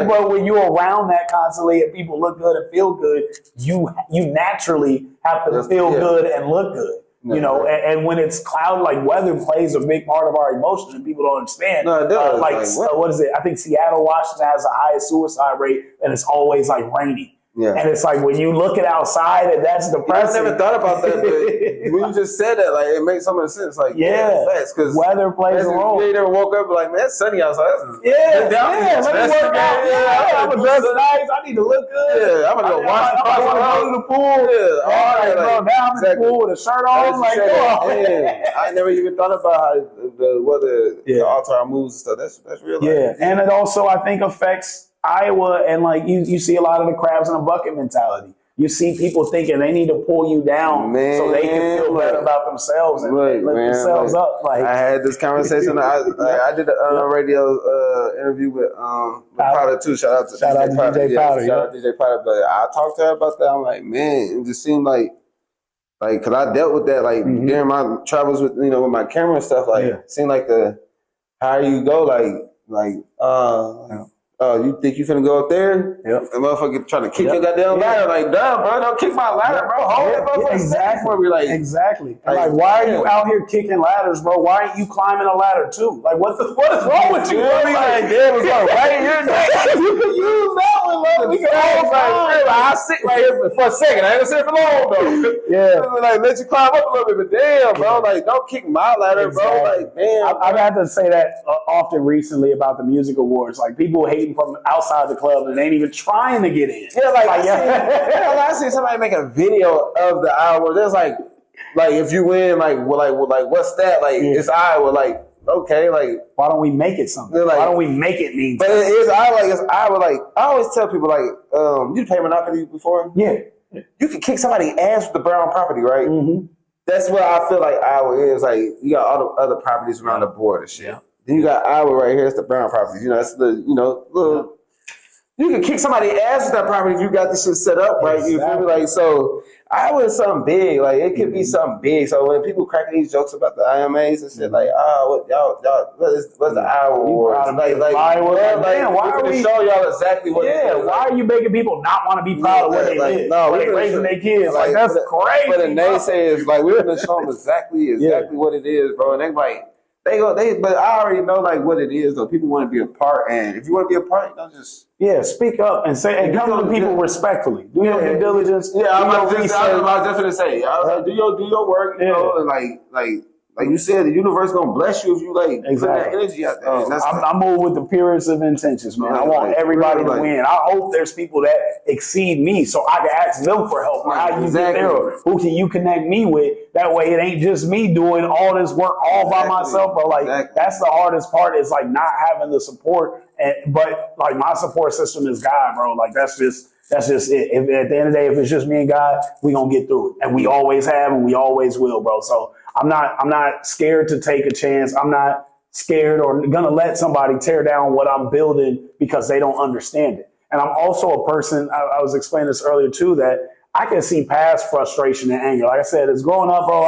S2: But when you're around that constantly and people look good and feel good, you naturally have to feel good and look good. You know, and when it's cloudy, like weather plays a big part of our emotions, and people don't understand.
S1: No, it does.
S2: What is it? I think Seattle, Washington has the highest suicide rate, and it's always like rainy. And it's like when you look at outside and that's depressing.
S1: I never thought about that, but when you just said that, like it makes so much sense. Like because
S2: weather plays a role.
S1: You never woke up like, man, it's sunny outside.
S2: Let me work out. I'm dressed nice. I need to look good.
S1: I'm gonna go wash the car.
S2: I'm gonna go to the pool. All right, bro. Now I'm in the pool with a shirt on. Like,
S1: I never even thought about how the weather alter our moods and stuff. That's real.
S2: And it also I think affects Iowa, and like you see a lot of the crabs in a bucket mentality. You see people thinking they need to pull you down so they can feel better about themselves and lift themselves up. Like
S1: I had this conversation. I did a radio interview with Powder too. Shout out to DJ Powder. Shout out to DJ Powder. But I talked to her about that. I'm like, man, it just seemed like because I dealt with that during my travels with with my camera and stuff. Like it seemed like the higher you go, you think you finna go up there? The motherfucker trying to kick your goddamn ladder. Like, duh, bro, don't kick my ladder, bro. Hold that motherfucker.
S2: Exactly. Like, why are you out here kicking ladders, bro? Why aren't you climbing a ladder too? Like, what is wrong with you?
S1: Like, damn, it's like right here.
S2: You can use that one, bro. We can all
S1: I'll sit right here for a second. I ain't gonna sit for long though. Like, let you climb up a little bit, but damn, bro, like, don't kick my ladder, bro. Like, damn.
S2: I've had to say that often recently about the music awards. Like, people hating from outside the club and they ain't even trying to get in.
S1: I see somebody make a video of the Iowa. There's like if you win, what's that? Like it's Iowa. Like okay, like
S2: why don't we make it something? Why don't we make it mean?
S1: But it is Iowa. It's Iowa. Like I always tell people, you played Monopoly before?
S2: Yeah.
S1: You can kick somebody's ass with the brown property, right? Mm-hmm. That's what I feel like Iowa is. Like you got all the other properties around the board and shit. Yeah. Then you got Iowa right here. It's the brown property. That's the little. You can kick somebody's ass with that property if you got this shit set up right. You feel me? Like so. I was something big. Like it could be something big. So when people cracking these jokes about the IMAs and shit, like, what y'all, what's the Iowa Awards?
S2: Damn, why are we
S1: show y'all exactly what?
S2: Yeah, why are you making people not want to be proud of what they did?
S1: No,
S2: they raising their kids. Like that's crazy.
S1: But the naysayers, like we're gonna show them exactly what it is, bro. And they like. But I already know like what it is though. People want to be a part, and if you want to be a part, you don't just
S2: speak up and say and come to people respectfully. Do your due diligence.
S1: Yeah, I was just gonna say, do your work, you know, and like you said, the universe gonna bless you if you like put that energy out there.
S2: I move with the purest of intentions, man. I want everybody to win. I hope there's people that exceed me, so I can ask them for help. How you get there? Or who can you connect me with? That way, it ain't just me doing all this work all by myself, bro. Like that's the hardest part. Is like not having the support. But like my support system is God, bro. Like that's just it. If, at the end of the day, if it's just me and God, we gonna get through it, and we always have, and we always will, bro. So I'm not scared to take a chance. I'm not scared or gonna let somebody tear down what I'm building because they don't understand it. And I'm also a person. I was explaining this earlier too, that I can see past frustration and anger. Like I said, as growing up, bro,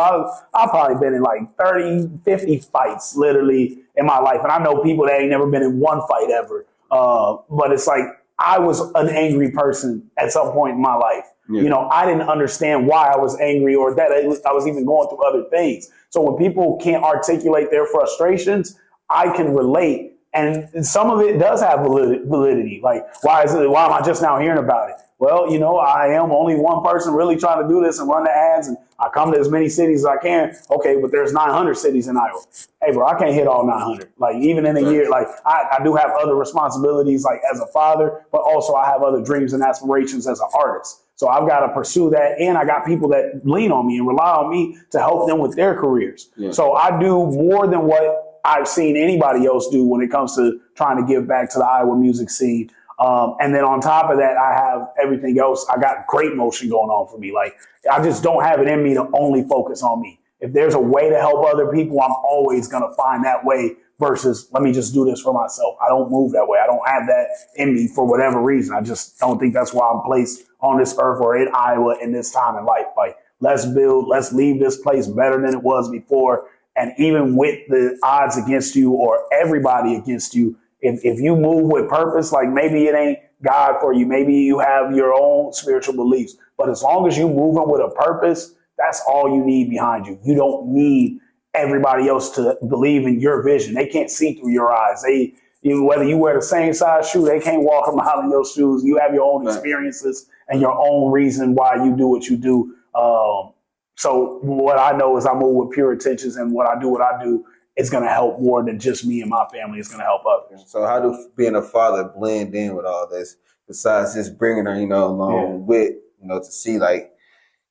S2: I've probably been in like 30, 50 fights literally in my life. And I know people that ain't never been in one fight ever. But it's like I was an angry person at some point in my life. Yeah. You know, I didn't understand why I was angry or that I was even going through other things. So when people can't articulate their frustrations, I can relate. And some of it does have validity. Like, why am I just now hearing about it? Well, you know, I am only one person really trying to do this and run the ads, and I come to as many cities as I can. Okay, but there's 900 cities in Iowa. Hey, bro, I can't hit all 900. Like, even in a year, like, I do have other responsibilities, like, as a father, but also I have other dreams and aspirations as an artist. So I've got to pursue that, and I got people that lean on me and rely on me to help them with their careers. Yeah. So I do more than what I've seen anybody else do when it comes to trying to give back to the Iowa music scene. And then on top of that, I have everything else. I got great motion going on for me. Like, I just don't have it in me to only focus on me. If there's a way to help other people, I'm always going to find that way versus let me just do this for myself. I don't move that way. I don't have that in me for whatever reason. I just don't think that's why I'm placed on this earth or in Iowa in this time in life. Like, let's build, let's leave this place better than it was before. And even with the odds against you or everybody against you, if you move with purpose, like maybe it ain't God for you, maybe you have your own spiritual beliefs, but as long as you moving with a purpose, that's all you need behind you. You don't need everybody else to believe in your vision. They can't see through your eyes. Whether you wear the same size shoe, they can't walk a mile in your shoes. You have your own experiences and your own reason why you do what you do. So what I know is I move with pure intentions, and what I do, it's going to help more than just me and my family. It's going to help others.
S1: So how do being a father blend in with all this, besides just bringing her, along with, to see, like,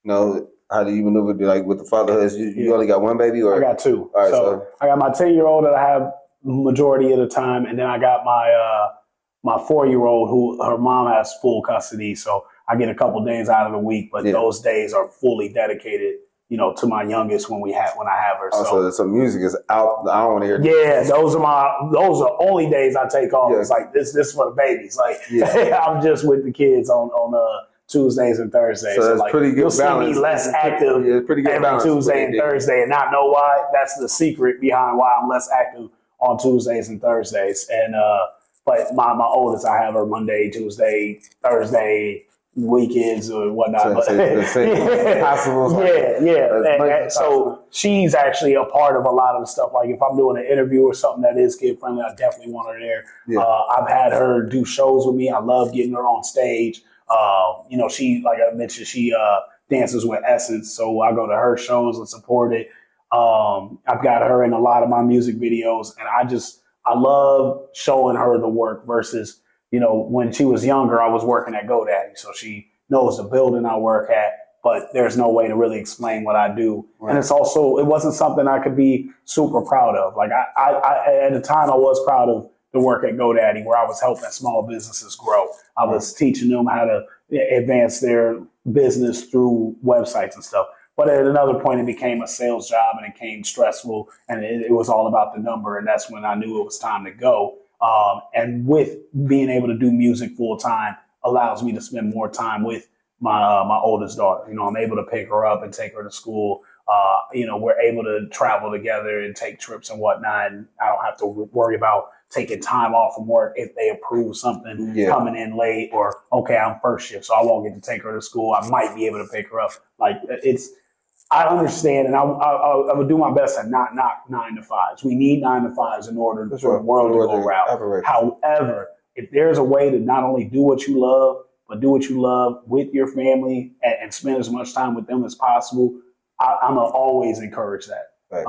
S1: how do you maneuver, like, with the fatherhood? You only got one baby? Or?
S2: I got two.
S1: All right,
S2: so I got my 10-year-old that I have majority of the time, and then I got my 4-year-old who her mom has full custody. So I get a couple days out of the week, but those days are fully dedicated, to my youngest when I have her.
S1: So music is out. I don't want to hear.
S2: Yeah, those are only days I take off. Yeah. It's like this for the babies. Like I'm just with the kids on Tuesdays and Thursdays.
S1: So that's like, pretty good
S2: you'll
S1: balance.
S2: See me less active
S1: pretty good
S2: every
S1: balance.
S2: Tuesday and Thursday, and not know why. That's the secret behind why I'm less active on Tuesdays and Thursdays. And but my oldest, I have her Monday, Tuesday, Thursday, weekends or whatnot. So she's actually a part of a lot of the stuff. Like if I'm doing an interview or something that is kid friendly, I definitely want her there. Yeah. I've had her do shows with me. I love getting her on stage. She, like I mentioned, she dances with Essence, so I go to her shows and support it. I've got her in a lot of my music videos, and I love showing her the work versus, when she was younger, I was working at GoDaddy, so she knows the building I work at, but there's no way to really explain what I do. Right. And it wasn't something I could be super proud of. Like I at the time, I was proud of the work at GoDaddy where I was helping small businesses grow. I was teaching them how to advance their business through websites and stuff. But at another point, it became a sales job and it became stressful, and it was all about the number. And that's when I knew it was time to go. And with being able to do music full time allows me to spend more time with my oldest daughter. You know, I'm able to pick her up and take her to school. You know, we're able to travel together and take trips and whatnot. And I don't have to worry about taking time off from work if they approve something coming in late, or okay, I'm first shift, so I won't get to take her to school. I might be able to pick her up. Like I understand, and I would do my best to not knock 9 to 5s. We need 9 to 5s in order for the world to go around. However, if there's a way to not only do what you love, but do what you love with your family and spend as much time with them as possible, I'm gonna always encourage that.
S1: Right.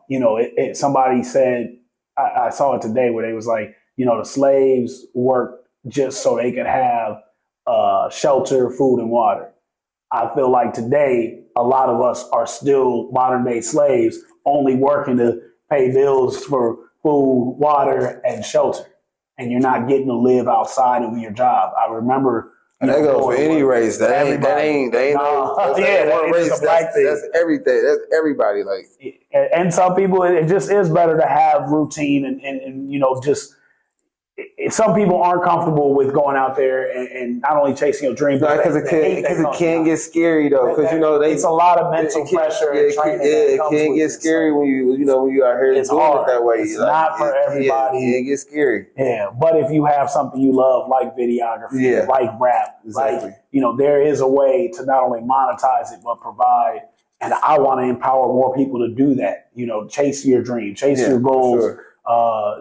S2: You know, somebody said, I saw it today where they was like, you know, the slaves worked just so they could have shelter, food, and water. I feel like today, a lot of us are still modern day slaves, only working to pay bills for food, water, and shelter. And you're not getting to live outside of your job. I remember.
S1: And that goes for any race. That ain't one race. That's everything. That's everybody. Like,
S2: and some people, it just is better to have routine and you know, just some people aren't comfortable with going out there and not only chasing your dreams,
S1: because it can get scary though. Because you know
S2: it's a lot of mental pressure.
S1: It can get scary when you out here doing it that way.
S2: It's not for everybody.
S1: It gets scary.
S2: Yeah, but if you have something you love, like videography, like rap, like you know, there is a way to not only monetize it but provide. And I want to empower more people to do that. You know, chase your dream, chase your goals. Sure.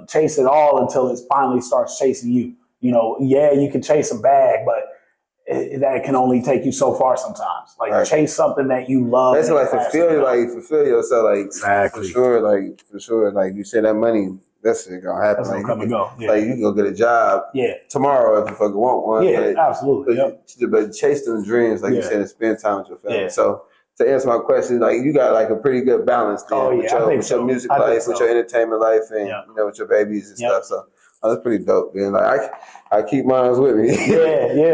S2: Chase it all until it finally starts chasing you. You know, you can chase a bag, but that can only take you so far sometimes. Like chase something that you love.
S1: That's like fulfill yourself. Like exactly. For sure. Like you said, that money, that's gonna happen.
S2: That's gonna come and go. Yeah.
S1: Like you can go get a job. Tomorrow if you fucking want one.
S2: Yeah, absolutely.
S1: But chase them dreams, like you said, and spend time with your family. So to answer my question, like you got like a pretty good balance then with your music life, with your entertainment life, and you know, with your babies and stuff. So that's pretty dope, man. Like I keep mine with me.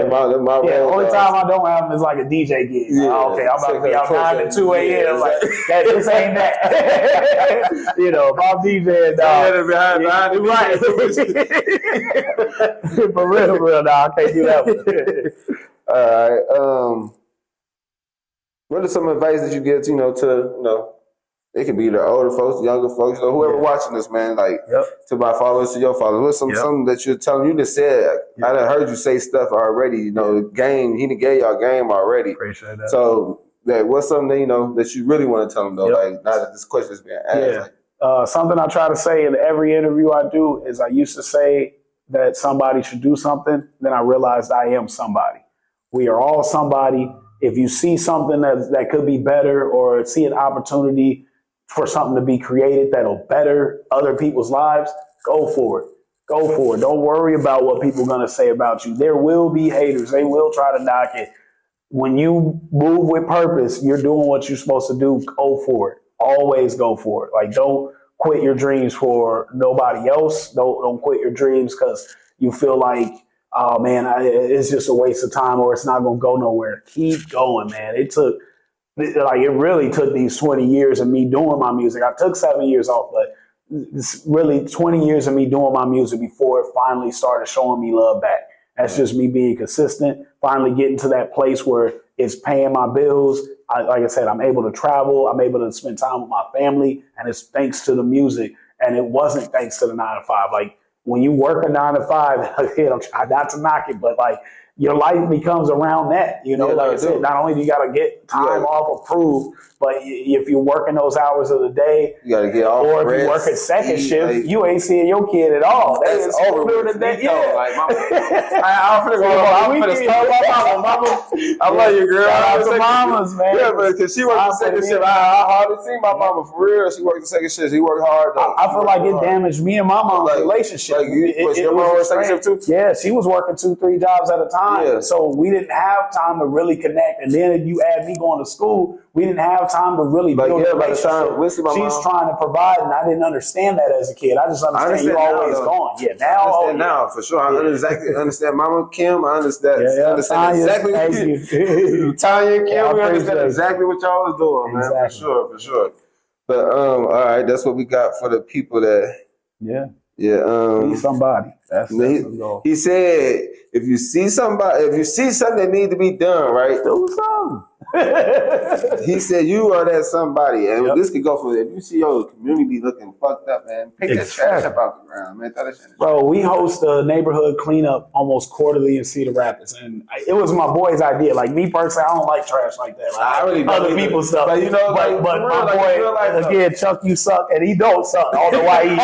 S1: My
S2: only time I don't have them is like a DJ gig. Okay, I'm about to be out 9 to 2 a.m. Like this ain't that. You know, if I'm DJing, right? For real, dog. I can't do that one.
S1: All right. What are some advice that you give to it can be the older folks, the younger folks, whoever watching this, man, like to my followers, to your followers. What's something that you're telling? You just said, I done heard you say stuff already, he done gave y'all game already.
S2: Appreciate that.
S1: So what's something that you really want to tell them though? Like now that this question is being asked.
S2: Something I try to say in every interview I do is I used to say that somebody should do something, then I realized I am somebody. We are all somebody. If you see something that could be better or see an opportunity for something to be created that'll better other people's lives, go for it. Go for it. Don't worry about what people are going to say about you. There will be haters. They will try to knock it. When you move with purpose, you're doing what you're supposed to do. Go for it. Always go for it. Like, don't quit your dreams for nobody else. Don't quit your dreams because you feel like, oh man, it's just a waste of time or it's not going to go nowhere. Keep going, man. It really took these 20 years of me doing my music. I took 7 years off, but it's really 20 years of me doing my music before it finally started showing me love back. That's just me being consistent, finally getting to that place where it's paying my bills. Like I said, I'm able to travel. I'm able to spend time with my family, and it's thanks to the music. And it wasn't thanks to the 9 to 5. Like, when you work a 9 to 5, I'm trying not to knock it, but like your life becomes around that. Like I said, not only do you got to get time off approved, but if you're working those hours of the day,
S1: you got to get off.
S2: Or if you work at second shift, you ain't seeing your kid at all.
S1: That's over with. I'm finna start my mama. I love you, girl.
S2: Shout out to mamas, man.
S1: Yeah, but because she works the second shift, I hardly see my mama for real. She works the second shift. She worked hard though.
S2: I feel like it damaged me and my mom's relationship.
S1: Was your mom working second shift too?
S2: Yeah, she was working 2-3 jobs at a time. Yeah. So we didn't have time to really connect. And then if you add me going to school, we didn't have time to really build a relationship. She's trying to provide, and I didn't understand that as a kid. I just understand you're always gone. Yeah,
S1: now for sure. I understand Mama Kim. I understand. I understand exactly what you Tanya and Kim. We understand exactly what y'all was doing, man. For sure. But all right, that's what we got for the people that Yeah.
S2: Be somebody. That's the goal.
S1: He said, if you see something that need to be done, right?
S2: Do something.
S1: He said you are that somebody, and this could go for if you see your community looking fucked up, man. Pick that trash up out the ground, man.
S2: Bro, we host a neighborhood cleanup almost quarterly in Cedar Rapids, and it was my boy's idea. Like me personally, I don't like trash like that. Like,
S1: I really
S2: other people's stuff,
S1: but you know,
S2: but my boy again, Chuck, you suck, and he don't suck. I don't know why he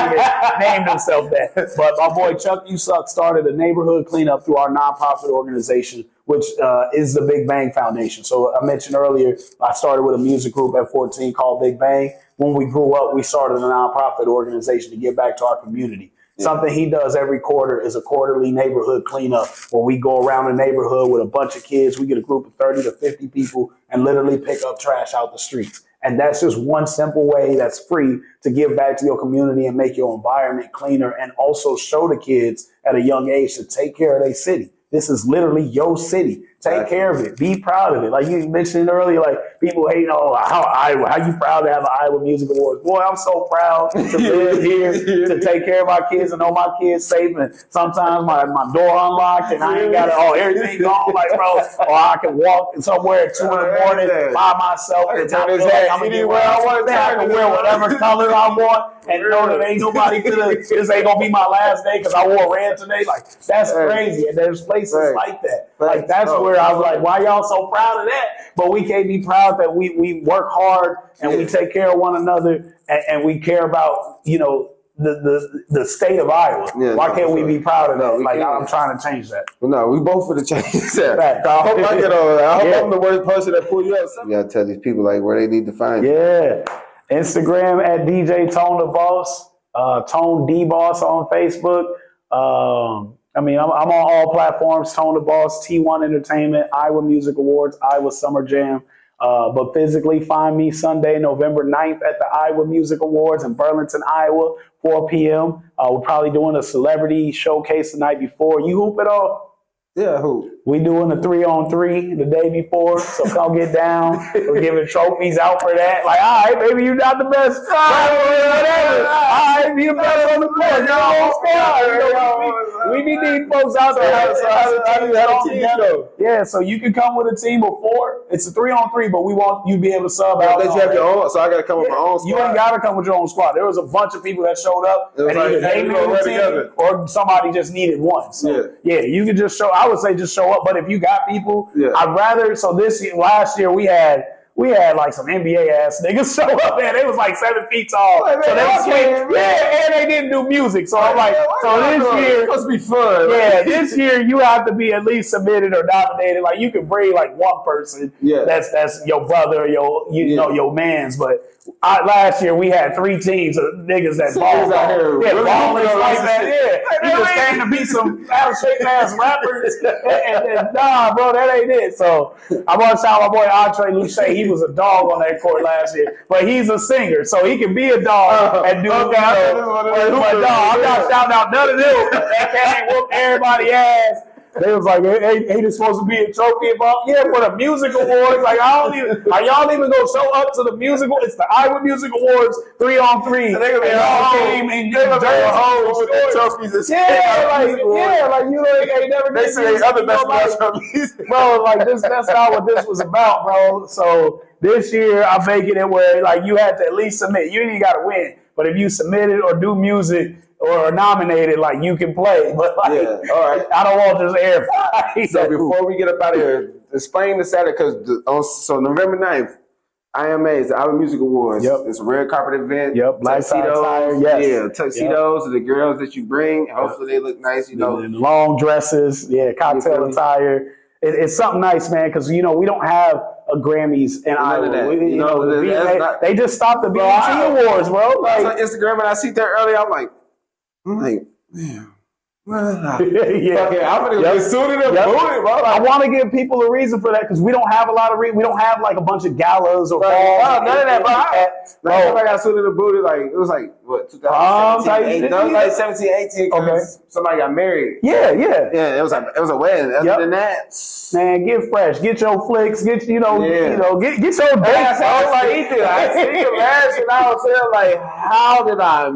S2: named himself that, but my boy Chuck, you suck, started a neighborhood cleanup through our nonprofit organization, which is the Big Bang Foundation. So I mentioned earlier, I started with a music group at 14 called Big Bang. When we grew up, we started a nonprofit organization to give back to our community. Yeah. Something he does every quarter is a quarterly neighborhood cleanup where we go around the neighborhood with a bunch of kids. We get a group of 30 to 50 people and literally pick up trash out the streets. And that's just one simple way that's free to give back to your community and make your environment cleaner, and also show the kids at a young age to take care of their city. This is literally your city. Take care of it. Be proud of it. Like you mentioned earlier, like people hate, how you proud to have an Iowa Music Awards. Boy, I'm so proud to live here, to take care of my kids and know my kids safe. And sometimes my door unlocked and I ain't got everything gone. Like, bro, or I can walk somewhere at 2 in the morning by myself. And I'm gonna get where I want. I can wear whatever color I want and know that ain't nobody this ain't gonna be my last day because I wore red today. Like, that's crazy. And there's places like that. Like, that's where I was like, why y'all so proud of that? But we can't be proud that we work hard and we take care of one another and we care about, the state of Iowa. Yeah, why can't we be proud of that? Like, I'm trying to change that.
S1: Well, no, we both for the change that. I hope I get on that. I hope I'm the worst person that pull you up. You gotta tell these people like where they need to find you.
S2: Yeah. Instagram at DJ Tone the Boss, Tone D Boss on Facebook. I'm on all platforms, Tone the Boss, T1 Entertainment, Iowa Music Awards, Iowa Summer Jam. But physically, find me Sunday, November 9th at the Iowa Music Awards in Burlington, Iowa, 4 p.m. We're probably doing a celebrity showcase the night before. You hoop it all?
S1: Yeah, who?
S2: We doing the 3-on-3 the day before, so come get down. We're giving trophies out for that. Like, all right, maybe you're not the best. Whatever. All right, be the best on the court. We be needing folks out there. So how do you have a team show? Yeah, so you can come with a team of 4. It's a 3-on-3, but we want you to be able to sub out.
S1: You have your own, so I got to come with my own squad.
S2: You ain't got to come with your own squad. There was a bunch of people that showed up, and either they made a team or somebody just needed one. So, yeah, you can just show. I would say just show up, but if you got people, I'd rather. So last year we had like some NBA ass niggas show up, man. They was like 7 feet tall. Like, so they was and they didn't do music. So I'm like, so this year
S1: it's supposed to be fun.
S2: Yeah, this year you have to be at least submitted or nominated. Like you can bring like one person. Yeah, that's your brother, your man's. But last year we had 3 teams of niggas that ball out here. Yeah, balling like that. Yeah, you just came to be some out-of-shape ass rappers. and nah, bro, that ain't it. So I want to shout out my boy Andre Luce. He was a dog on that court last year, but he's a singer, so he can be a dog and do but I'm not shouting out none of them. That can't whoop everybody ass. They was like, ain't this supposed to be a trophy about? Yeah, for the music awards. Like, are y'all even gonna show up to the musical? It's the Iowa Music Awards 3-on-3. And they're gonna be a whole game in with the trophies. Like you ain't never.
S1: They say other best trophies,
S2: bro. Like that's not what this was about, bro. So this year I'm making it where like you had to at least submit. You ain't got to win, but if you submitted or do music or nominated, like you can play, but like, all right. I don't want just everybody.
S1: So before we get up out of here, explain the Saturday because so November 9th, IMAs, the Iowa Music Awards.
S2: Yep.
S1: It's a red carpet event.
S2: Yep.
S1: Tuxedos. Yeah, tuxedos are the girls that you bring. Hopefully they look nice.
S2: Long dresses. Yeah, cocktail attire. It's something nice, man, because we don't have a Grammys in Iowa. They just stopped the BET Awards, bro.
S1: Like, I was on Instagram and I see that earlier. I'm like, man,
S2: Yeah.
S1: Okay, I'm gonna get suited and booted, bro.
S2: I want to give people a reason for that because we don't have a lot of we don't have like a bunch of galas or balls.
S1: None of that, bro. Last time I got suited and booted, like it was like what 2017, that was like 17, 18. Because somebody got married.
S2: Yeah.
S1: It was a wedding. Other than that,
S2: man, get fresh, get your flicks, get get your dates.
S1: I see the last and I was there like, how did I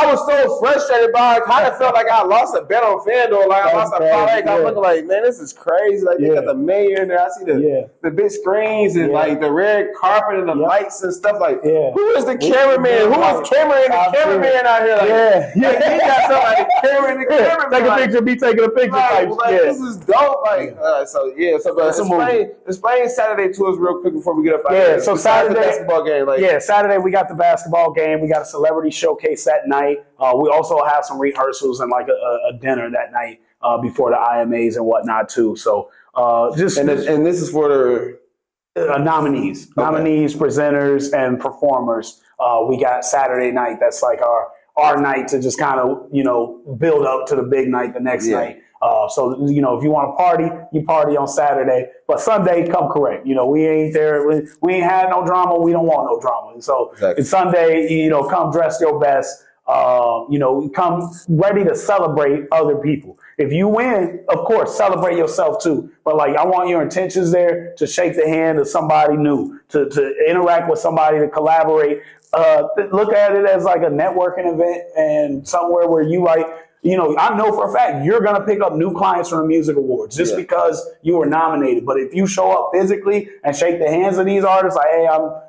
S1: was so frustrated by it. I kind of felt like I lost a bet on FanDuel, like I lost a parlay. I'm looking like, man, this is crazy. Like they got the mayor in there. I see the big screens and like the red carpet and the lights and stuff. Like, who is the cameraman? Who is cameraman out here? Like, he got somebody cameraman.
S2: Take a picture, be taking a picture.
S1: This is dope. Like, explain Saturday to us real quick before we get up out here.
S2: So Saturday,
S1: the basketball game. Like,
S2: Saturday we got the basketball game. We got a celebrity showcase that night. We also have some rehearsals and like a dinner that night before the IMAs and whatnot too. So and
S1: this is for the
S2: nominees, presenters, and performers. We got Saturday night. That's like our night to just kind of build up to the big night the next night. So if you want to party, you party on Saturday. But Sunday, come correct. We ain't there. We ain't had no drama. We don't want no drama. And so it's Sunday. Come dress your best. Come ready to celebrate other people. If you win, of course, celebrate yourself too. But like, I want your intentions there to shake the hand of somebody new, to interact with somebody, to collaborate. Look at it as like a networking event and somewhere where you like, I know for a fact you're going to pick up new clients from the music awards just because you were nominated. But if you show up physically and shake the hands of these artists, like, hey, I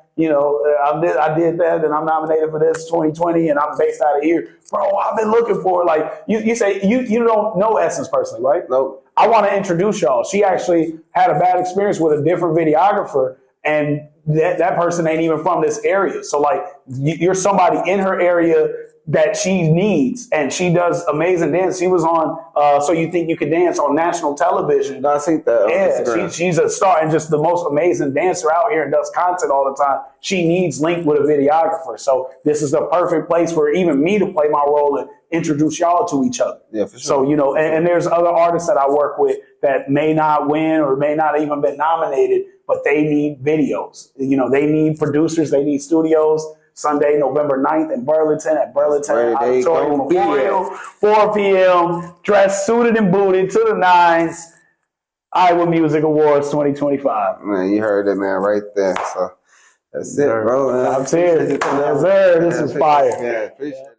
S2: did that and I'm nominated for this 2020 and I'm based out of here. Bro, I've been looking for, like, you say you don't know Essence personally, right?
S1: Nope.
S2: I want to introduce y'all. She actually had a bad experience with a different videographer, and that person ain't even from this area. So like, you're somebody in her area that she needs, and she does amazing dance. She was on So You Think You Could Dance on national television.
S1: I think that.
S2: Yeah, she's a star and just the most amazing dancer out here and does content all the time. She needs linked with a videographer. So this is the perfect place for even me to play my role and introduce y'all to each other.
S1: Yeah, for sure.
S2: So, and there's other artists that I work with that may not win or may not even been nominated, but they need videos. They need producers, they need studios. Sunday, November 9th in Burlington at Burlington Auditorium Memorial, 4 p.m. Dressed, suited, and booted to the nines. Iowa Music Awards 2025.
S1: Man, you heard it, man, right there. So that's it, bro.
S2: I'm serious. Yes, sir. This is fire.
S1: Yeah, appreciate it.